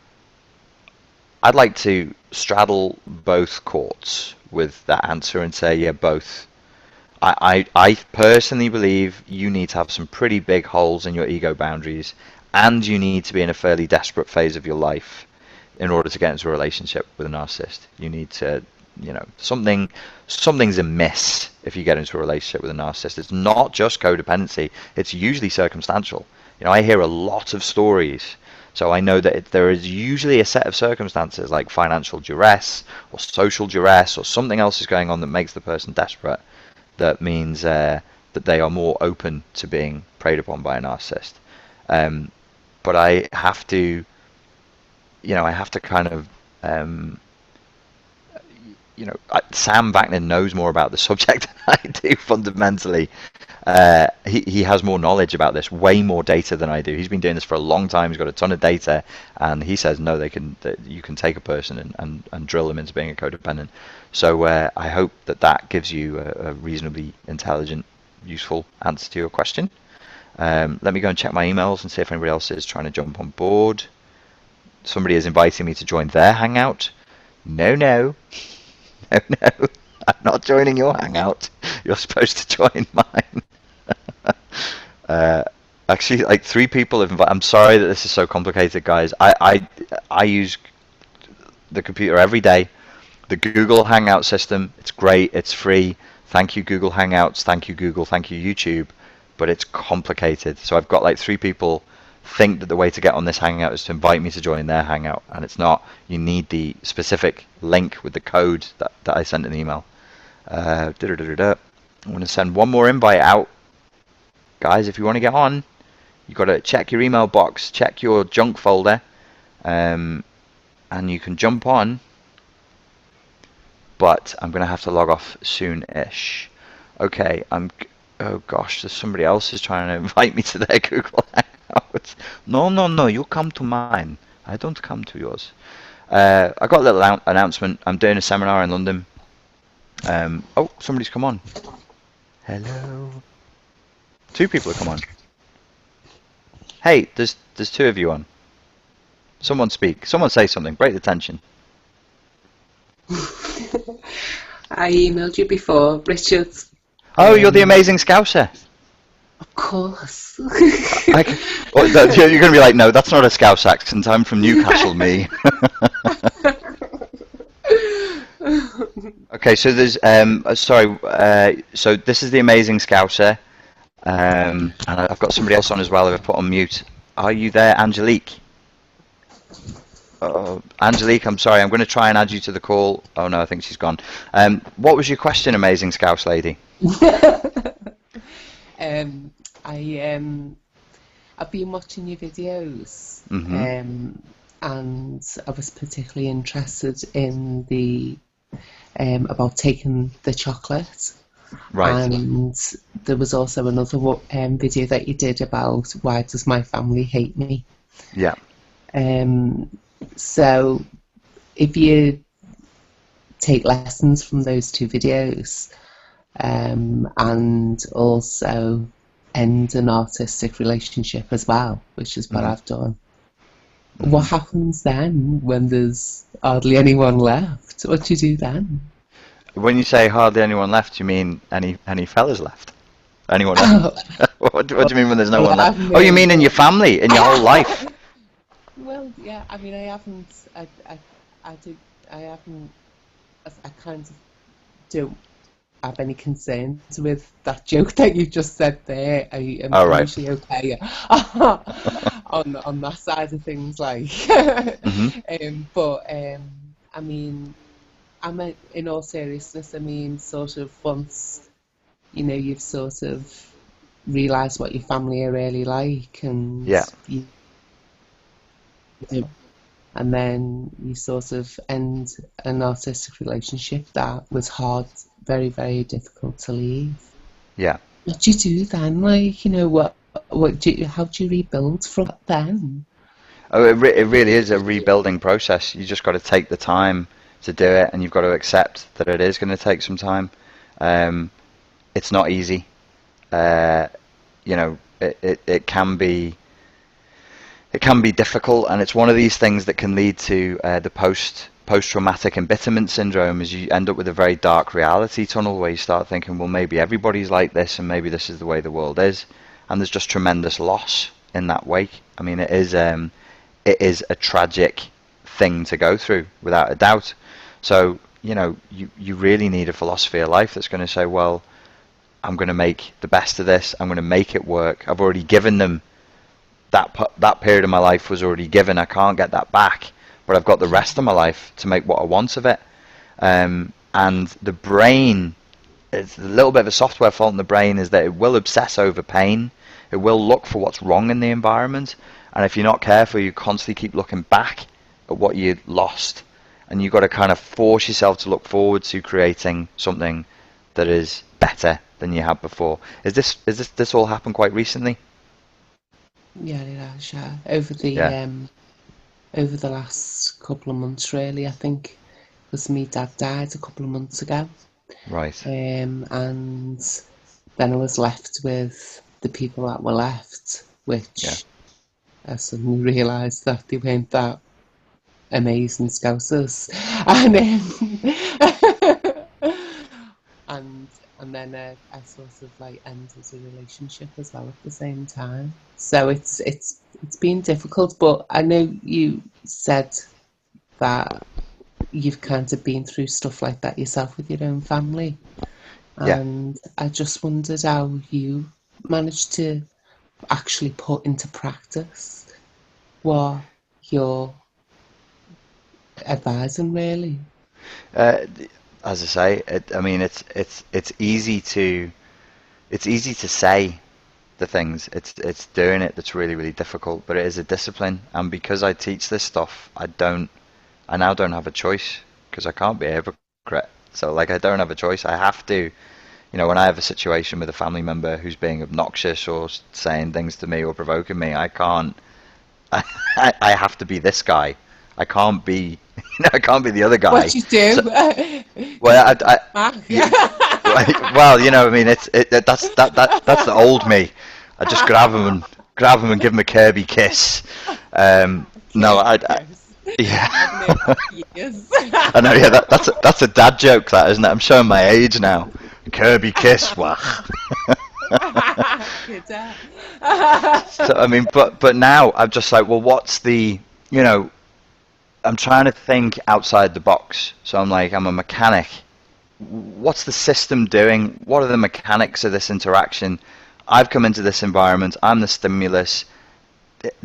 Speaker 1: I'd like to straddle both courts with that answer and say, yeah, both. I personally believe you need to have some pretty big holes in your ego boundaries, and you need to be in a fairly desperate phase of your life in order to get into a relationship with a narcissist. You need to, you know, something's amiss if you get into a relationship with a narcissist. It's not just codependency. It's usually circumstantial. You know, I hear a lot of stories. So I know that there is usually a set of circumstances like financial duress or social duress or something else is going on that makes the person desperate. That means that they are more open to being preyed upon by a narcissist. But I have to, you know, kind of, you know, Sam Vaknin knows more about the subject than I do fundamentally. He has more knowledge about this, way more data than I do. He's been doing this for a long time. He's got a ton of data, and he says no, you can take a person and drill them into being a codependent. So I hope that gives you a reasonably intelligent, useful answer to your question. Let me go and check my emails and see if anybody else is trying to jump on board. Somebody is inviting me to join their hangout. No, I'm not joining your hangout. You're supposed to join mine. Actually, like 3 people have invited. I'm sorry that this is so complicated, guys. I use the computer every day. The Google Hangout system, it's great, it's free. Thank you, Google Hangouts. Thank you, Google. Thank you, YouTube. But it's complicated. So I've got like 3 people think that the way to get on this Hangout is to invite me to join their Hangout, and it's not. You need the specific link with the code that I sent in the email. I'm going to send one more invite out. Guys, if you want to get on, you've got to check your email box, check your junk folder, and you can jump on. But I'm going to have to log off soon-ish. Okay, oh gosh, there's somebody else who's trying to invite me to their Google Hangouts. No, you come to mine. I don't come to yours. I got a little announcement. I'm doing a seminar in London. Oh, somebody's come on. Hello. 2 people have come on. Hey, there's 2 of you on. Someone speak. Someone say something. Break the tension.
Speaker 4: I emailed you before, Richard.
Speaker 1: Oh, you're the amazing Scouser.
Speaker 4: Of course.
Speaker 1: You're going to be like, no, that's not a Scouse accent. I'm from Newcastle, me. Okay, so there's so this is the Amazing Scouser, and I've got somebody else on as well who I've put on mute. Are you there, Angelique? Angelique, I'm sorry, I'm going to try and add you to the call. Oh no, I think she's gone. What was your question, Amazing Scouse lady?
Speaker 4: I've been watching your videos,
Speaker 1: Mm-hmm.
Speaker 4: and I was particularly interested in the about taking the chocolate.
Speaker 1: Right.
Speaker 4: And there was also another video that you did about why does my family hate me.
Speaker 1: Yeah.
Speaker 4: So if you take lessons from those two videos, and also end an artistic relationship as well, which is what I've done. What happens then when there's hardly anyone left? What do you do then?
Speaker 1: When you say hardly anyone left, you mean any fellas left? Anyone left? What do you mean when there's no one left? Oh, you mean in your family, in your whole life?
Speaker 4: Well, yeah. I mean, I haven't. I kind of don't have any concerns with that joke that you just said there. I am usually okay on that side of things, like. But I mean, in all seriousness, I mean, sort of once you've sort of realised what your family are really like, and and then you sort of end an artistic relationship that was hard, very, very difficult to leave.
Speaker 1: Yeah.
Speaker 4: What do you do then? Like, how do you rebuild from that then?
Speaker 1: Oh, it really is a rebuilding process. You just got to take the time to do it, and you've got to accept that it is going to take some time. It's not easy. It can be. It can be difficult, and it's one of these things that can lead to the post-traumatic embitterment syndrome, as you end up with a very dark reality tunnel where you start thinking, well, maybe everybody's like this, and maybe this is the way the world is, and there's just tremendous loss in that wake. I mean, it is a tragic thing to go through, without a doubt. So, you really need a philosophy of life that's going to say, well, I'm going to make the best of this. I'm going to make it work. I've already given them. That period of my life was already given. I can't get that back, but I've got the rest of my life to make what I want of it. And the brain, it's a little bit of a software fault in the brain, is that it will obsess over pain. It will look for what's wrong in the environment, and if you're not careful, you constantly keep looking back at what you lost, and you've got to kind of force yourself to look forward to creating something that is better than you had before. Is this all happened quite recently?
Speaker 4: Yeah, it has. Yeah. Over the last couple of months, really. I think because my dad died a couple of months ago.
Speaker 1: Right.
Speaker 4: And then I was left with the people that were left, which I suddenly realised that they weren't that amazing Scousers, and then I sort of like ended a relationship as well at the same time. So it's been difficult, but I know you said that you've kind of been through stuff like that yourself with your own family, and I just wondered how you managed to actually put into practice what you're advising, really.
Speaker 1: As I say, it's easy to say the things. It's doing it that's really, really difficult, but it is a discipline. And because I teach this stuff, I now don't have a choice, because I can't be a hypocrite. So I don't have a choice. I have to, when I have a situation with a family member who's being obnoxious or saying things to me or provoking me, I can't. I have to be this guy. I can't be. I can't be the other guy.
Speaker 4: What you do?
Speaker 1: So, well, that's the old me. I just grab him and give him a Kirby kiss. Yeah. I know. Yeah, that's a dad joke, that, isn't it? I'm showing my age now. Kirby kiss. Wah. So I mean, but now I'm just like, well, what's the, you know, I'm trying to think outside the box. So I'm like, I'm a mechanic. What's the system doing? What are the mechanics of this interaction? I've come into this environment. I'm the stimulus.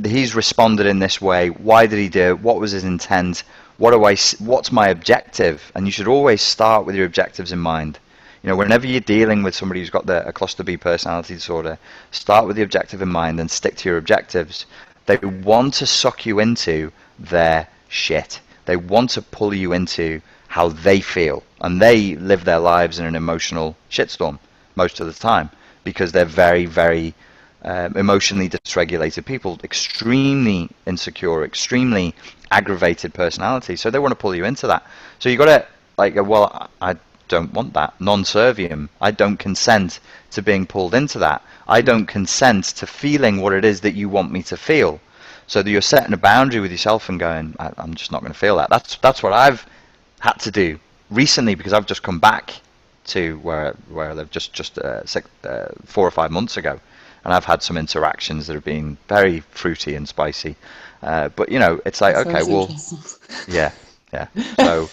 Speaker 1: He's responded in this way. Why did he do it? What was his intent? What's my objective? And you should always start with your objectives in mind. You know, whenever you're dealing with somebody who's got a cluster B personality disorder, start with the objective in mind and stick to your objectives. They want to suck you into their shit. They want to pull you into how they feel, and they live their lives in an emotional shitstorm most of the time because they're very, very emotionally dysregulated people, extremely insecure, extremely aggravated personality. So they want to pull you into that. So you got to like, well, I don't want that. Non-serviam. I don't consent to being pulled into that. I don't consent to feeling what it is that you want me to feel. So that you're setting a boundary with yourself and going, I'm just not going to feel that. That's what I've had to do recently, because I've just come back to where I live just 4 or 5 months ago, and I've had some interactions that have been very fruity and spicy. But you know, it's like, okay, well, yeah. So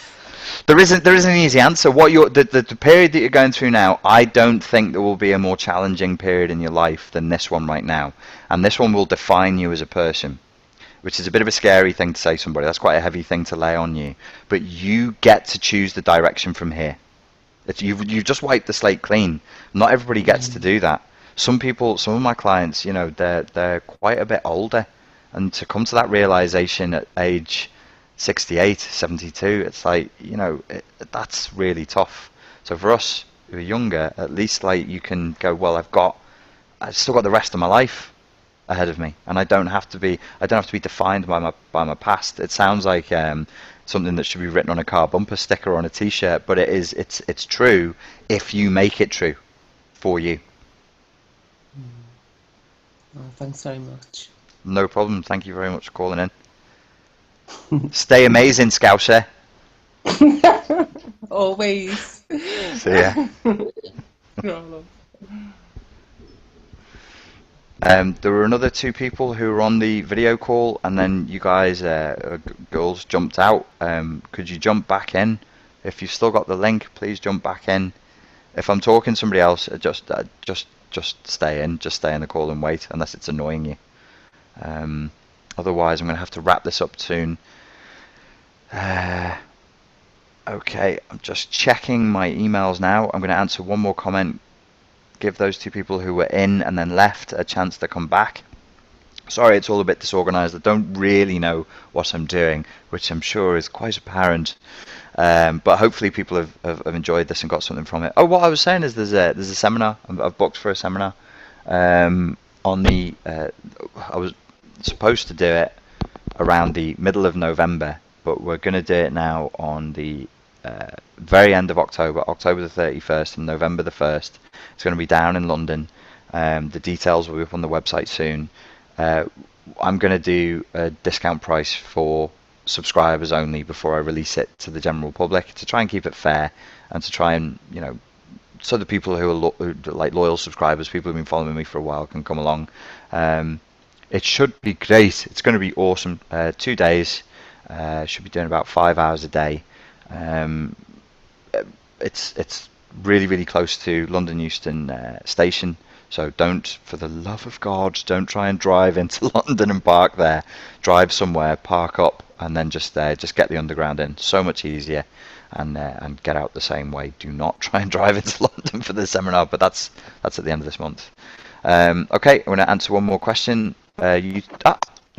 Speaker 1: there isn't an easy answer. What the period that you're going through now, I don't think there will be a more challenging period in your life than this one right now, and this one will define you as a person, which is a bit of a scary thing to say to somebody. That's quite a heavy thing to lay on you. But you get to choose the direction from here. You've just wiped the slate clean. Not everybody gets to do that. Some of my clients, you know, they're quite a bit older, and to come to that realization at age 68, 72, it's like, you know, that's really tough. So for us who are younger, at least like you can go, well, I've still got the rest of my life ahead of me, and I don't have to be defined by my past. It sounds like something that should be written on a car bumper sticker or on a t-shirt, but it's true if you make it true for you.
Speaker 4: Oh, thanks very much.
Speaker 1: No problem. Thank you very much for calling in. Stay amazing, Scouser.
Speaker 4: Always.
Speaker 1: See ya. There were another 2 people who were on the video call, and then you guys, girls, jumped out. Could you jump back in? If you've still got the link, please jump back in. If I'm talking to somebody else, just stay in. Just stay in the call and wait, unless it's annoying you. Otherwise, I'm going to have to wrap this up soon. Okay, I'm just checking my emails now. I'm going to answer one more comment. Give those 2 people who were in and then left a chance to come back. Sorry, it's all a bit disorganized. I don't really know what I'm doing, which I'm sure is quite apparent. But hopefully people have enjoyed this and got something from it. Oh, what I was saying is there's a seminar. I've booked for a seminar. I was supposed to do it around the middle of November, but we're going to do it now on the very end of October the 31st and November the 1st. It's going to be down in London. The details will be up on the website soon. I'm going to do a discount price for subscribers only before I release it to the general public, to try and keep it fair, and to try and, you know, so the people who are like loyal subscribers, people who've been following me for a while, can come along. It should be great. It's going to be awesome. 2 days. Should be doing about 5 hours a day. It's really, really close to London Euston Station. So don't, for the love of God, don't try and drive into London and park there. Drive somewhere, park up, and then just get the underground in. So much easier, and get out the same way. Do not try and drive into London for the seminar, but that's at the end of this month. Okay, I'm going to answer one more question. You're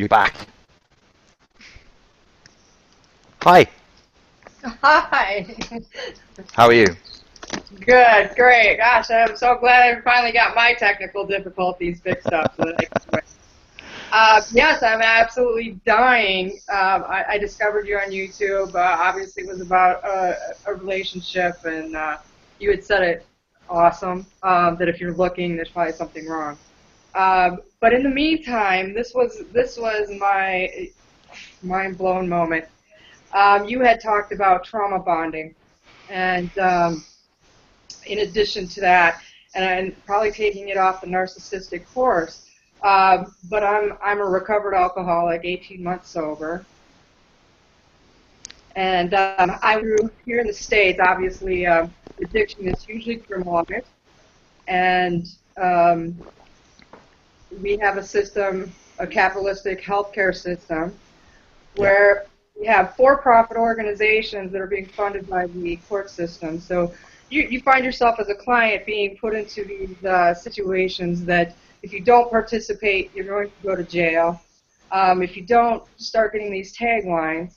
Speaker 1: back. Hi.
Speaker 5: Hi.
Speaker 1: How are you?
Speaker 5: Good, great. Gosh, I'm so glad I finally got my technical difficulties fixed up. So that I can yes, I'm absolutely dying. I discovered you on YouTube. Obviously, it was about a relationship, and you had said it awesome, that if you're looking, there's probably something wrong. But in the meantime, this was my mind-blown moment. You had talked about trauma bonding, and in addition to that, and I'm probably taking it off the narcissistic course. But I'm a recovered alcoholic, 18 months sober. And I grew here in the States. Obviously, addiction is hugely criminalized, and we have a system, a capitalistic healthcare system, where we have for-profit organizations that are being funded by the court system. So you find yourself as a client being put into these situations that if you don't participate, you're going to go to jail. If you don't start getting these taglines,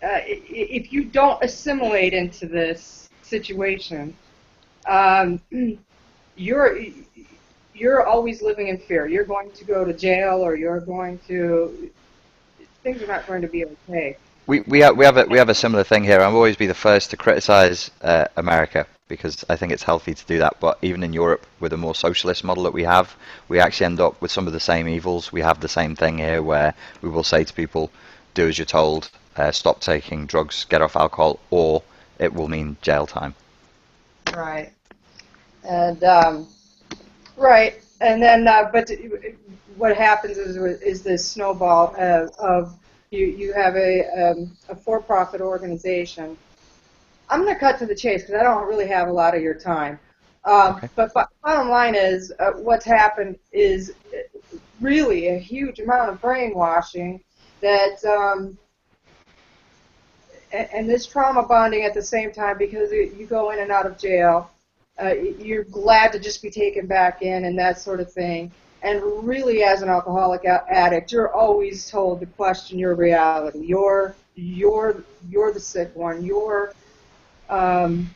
Speaker 5: if you don't assimilate into this situation, you're always living in fear. You're going to go to jail, or things are not going to be okay.
Speaker 1: We have a similar thing here. I'll always be the first to criticize America, because I think it's healthy to do that. But even in Europe, with a more socialist model that we have, we actually end up with some of the same evils. We have the same thing here, where we will say to people, do as you're told, stop taking drugs, get off alcohol, or it will mean jail time.
Speaker 5: Right. And then but what happens is this snowball of you have a for-profit organization. I'm going to cut to the chase because I don't really have a lot of your time.
Speaker 1: Okay.
Speaker 5: But bottom line is what's happened is really a huge amount of brainwashing that and this trauma bonding at the same time, because you go in and out of jail. You're glad to just be taken back in and that sort of thing. And really, as an alcoholic addict, you're always told to question your reality. You're the sick one. And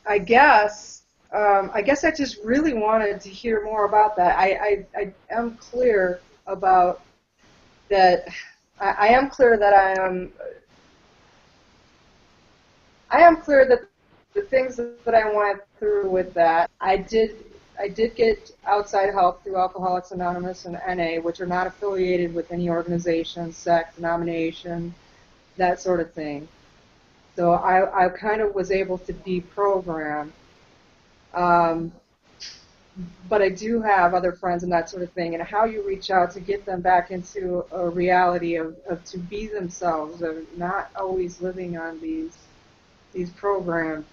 Speaker 5: I guess I just really wanted to hear more about that. I am clear about that. I am clear that the things that I went through with that, I did get outside help through Alcoholics Anonymous and NA, which are not affiliated with any organization, sect, denomination, that sort of thing. So I kind of was able to deprogram. But I do have other friends and that sort of thing, and how you reach out to get them back into a reality of to be themselves, of not always living on these programs.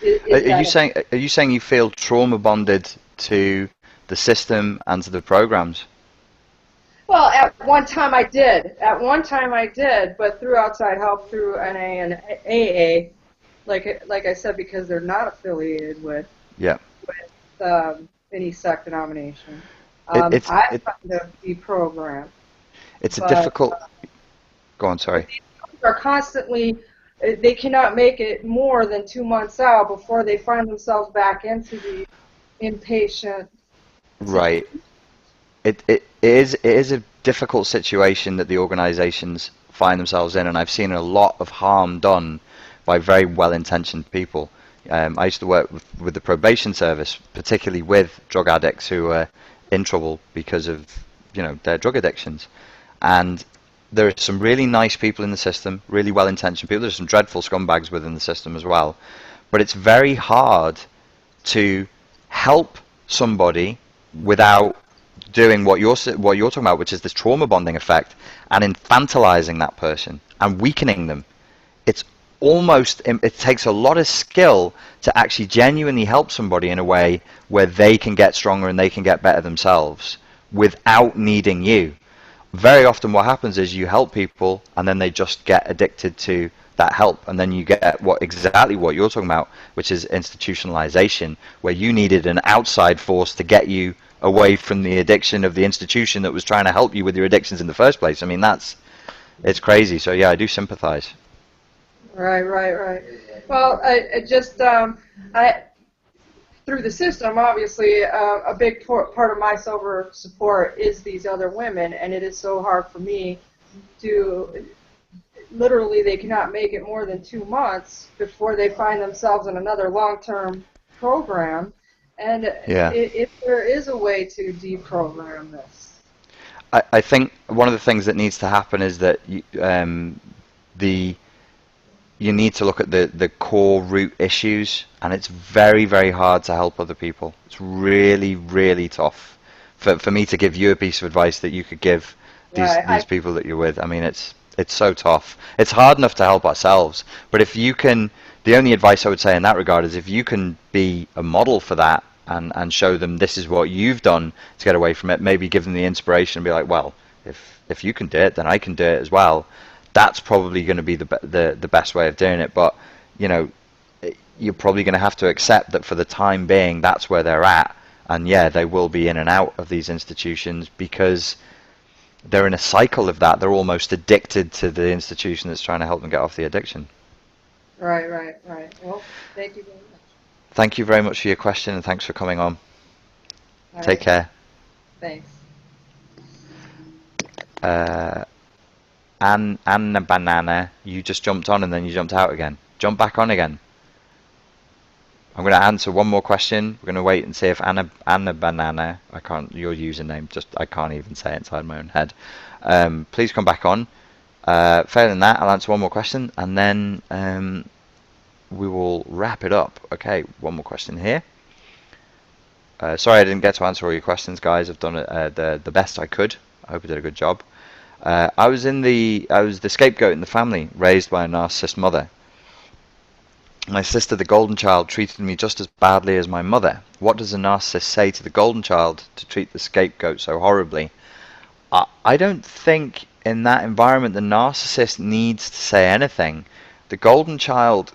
Speaker 1: Are you saying you feel trauma bonded to the system and to the programs?
Speaker 5: Well, at one time I did. But through outside help, through NA and AA, like I said, because they're not affiliated with any sect denomination. I found to be programmed.
Speaker 1: It's a difficult. Go on, sorry.
Speaker 5: Are constantly. They cannot make it more than 2 months out before they find themselves back into the inpatient.
Speaker 1: Right. It is a difficult situation that the organizations find themselves in, and I've seen a lot of harm done by very well-intentioned people. I used to work with the probation service, particularly with drug addicts who are in trouble because of their drug addictions, and there are some really nice people in the system, really well-intentioned people. There's some dreadful scumbags within the system as well. But it's very hard to help somebody without doing what you're talking about, which is this trauma bonding effect, and infantilizing that person and weakening them. It takes a lot of skill to actually genuinely help somebody in a way where they can get stronger and they can get better themselves without needing you. Very often what happens is you help people and then they just get addicted to that help, and then you get exactly what you're talking about, which is institutionalization, where you needed an outside force to get you away from the addiction of the institution that was trying to help you with your addictions in the first place. I mean, it's crazy. So yeah, I do sympathize.
Speaker 5: Right. Well, through the system, obviously, a big part of my sober support is these other women, and it is so hard for me to, literally, they cannot make it more than 2 months before they find themselves in another long-term program, and if there is a way to deprogram this.
Speaker 1: I think one of the things that needs to happen is that you need to look at the core root issues, and it's very, very hard to help other people. It's really, really tough for me to give you a piece of advice that you could give these people that you're with. I mean, it's so tough. It's hard enough to help ourselves, but if you can, the only advice I would say in that regard is if you can be a model for that and show them this is what you've done to get away from it, maybe give them the inspiration and be like, well, if you can do it, then I can do it as well. That's probably going to be the best way of doing it. But you know, you're probably going to have to accept that for the time being, that's where they're at. And yeah, they will be in and out of these institutions because they're in a cycle of that. They're almost addicted to the institution that's trying to help them get off the addiction.
Speaker 5: Right. Well, thank you very much.
Speaker 1: Thank you very much for your question, and thanks for coming on. Take care.
Speaker 5: Thanks.
Speaker 1: Anna Banana, you just jumped on and then you jumped out again. Jump back on again. I'm going to answer one more question. We're going to wait and see if Anna Banana, your username, I can't even say it inside my own head. Please come back on. Failing that, I'll answer one more question and then we will wrap it up. Okay, one more question here. Sorry I didn't get to answer all your questions, guys. I've done the best I could. I hope I did a good job. I was the scapegoat in the family, raised by a narcissist mother. My sister, the golden child, treated me just as badly as my mother. What does a narcissist say to the golden child to treat the scapegoat so horribly? I don't think in that environment the narcissist needs to say anything. The golden child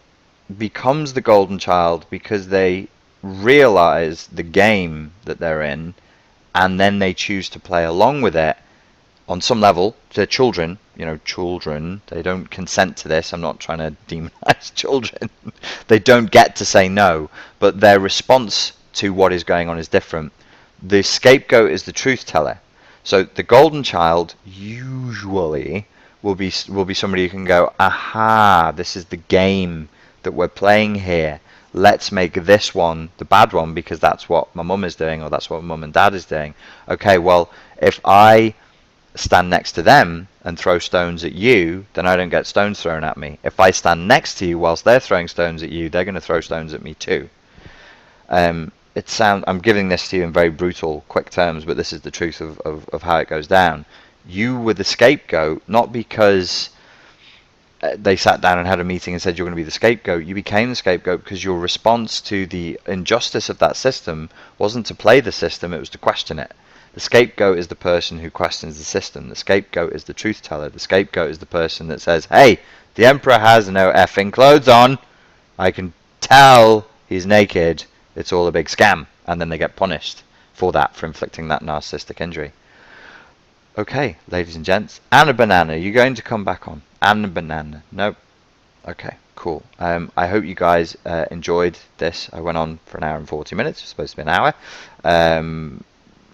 Speaker 1: becomes the golden child because they realize the game that they're in, and then they choose to play along with it. On some level, they're children, children, they don't consent to this. I'm not trying to demonize children. They don't get to say no, but their response to what is going on is different. The scapegoat is the truth teller. So the golden child usually will be somebody who can go, aha, this is the game that we're playing here. Let's make this one the bad one because that's what my mum is doing or that's what mum and dad is doing. Okay, well, if I stand next to them and throw stones at you, then I don't get stones thrown at me. If I stand next to you whilst they're throwing stones at you, they're going to throw stones at me too. I'm giving this to you in very brutal, quick terms, but this is the truth of how it goes down. You were the scapegoat, not because they sat down and had a meeting and said you're going to be the scapegoat. You became the scapegoat because your response to the injustice of that system wasn't to play the system, it was to question it. The scapegoat is the person who questions the system. The scapegoat is the truth teller. The scapegoat is the person that says, hey, the emperor has no effing clothes on. I can tell he's naked. It's all a big scam. And then they get punished for that, for inflicting that narcissistic injury. Okay, ladies and gents. Anna Banana, you're going to come back on. Anna Banana. Nope. Okay, cool. I hope you guys enjoyed this. I went on for an hour and 40 minutes. It's supposed to be an hour.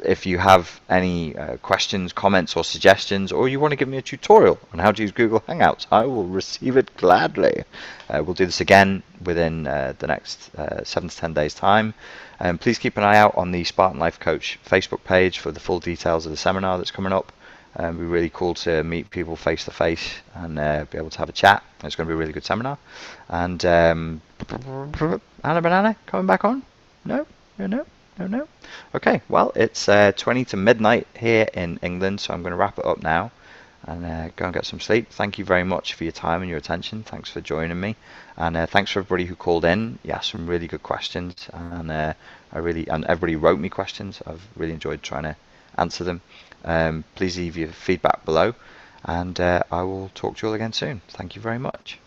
Speaker 1: If you have any questions, comments, or suggestions, or you want to give me a tutorial on how to use Google Hangouts, I will receive it gladly. We'll do this again within the next 7 to 10 days' time. Please keep an eye out on the Spartan Life Coach Facebook page for the full details of the seminar that's coming up. It'll be really cool to meet people face to face and be able to have a chat. It's going to be a really good seminar. And Anna Banana coming back on? No. Okay, well, it's 20 to midnight here in England, so I'm going to wrap it up now and go and get some sleep. Thank you very much for your time and your attention. Thanks for joining me, and thanks for everybody who called in. You asked some really good questions, and everybody wrote me questions. I've really enjoyed trying to answer them. Please leave your feedback below, and I will talk to you all again soon. Thank you very much.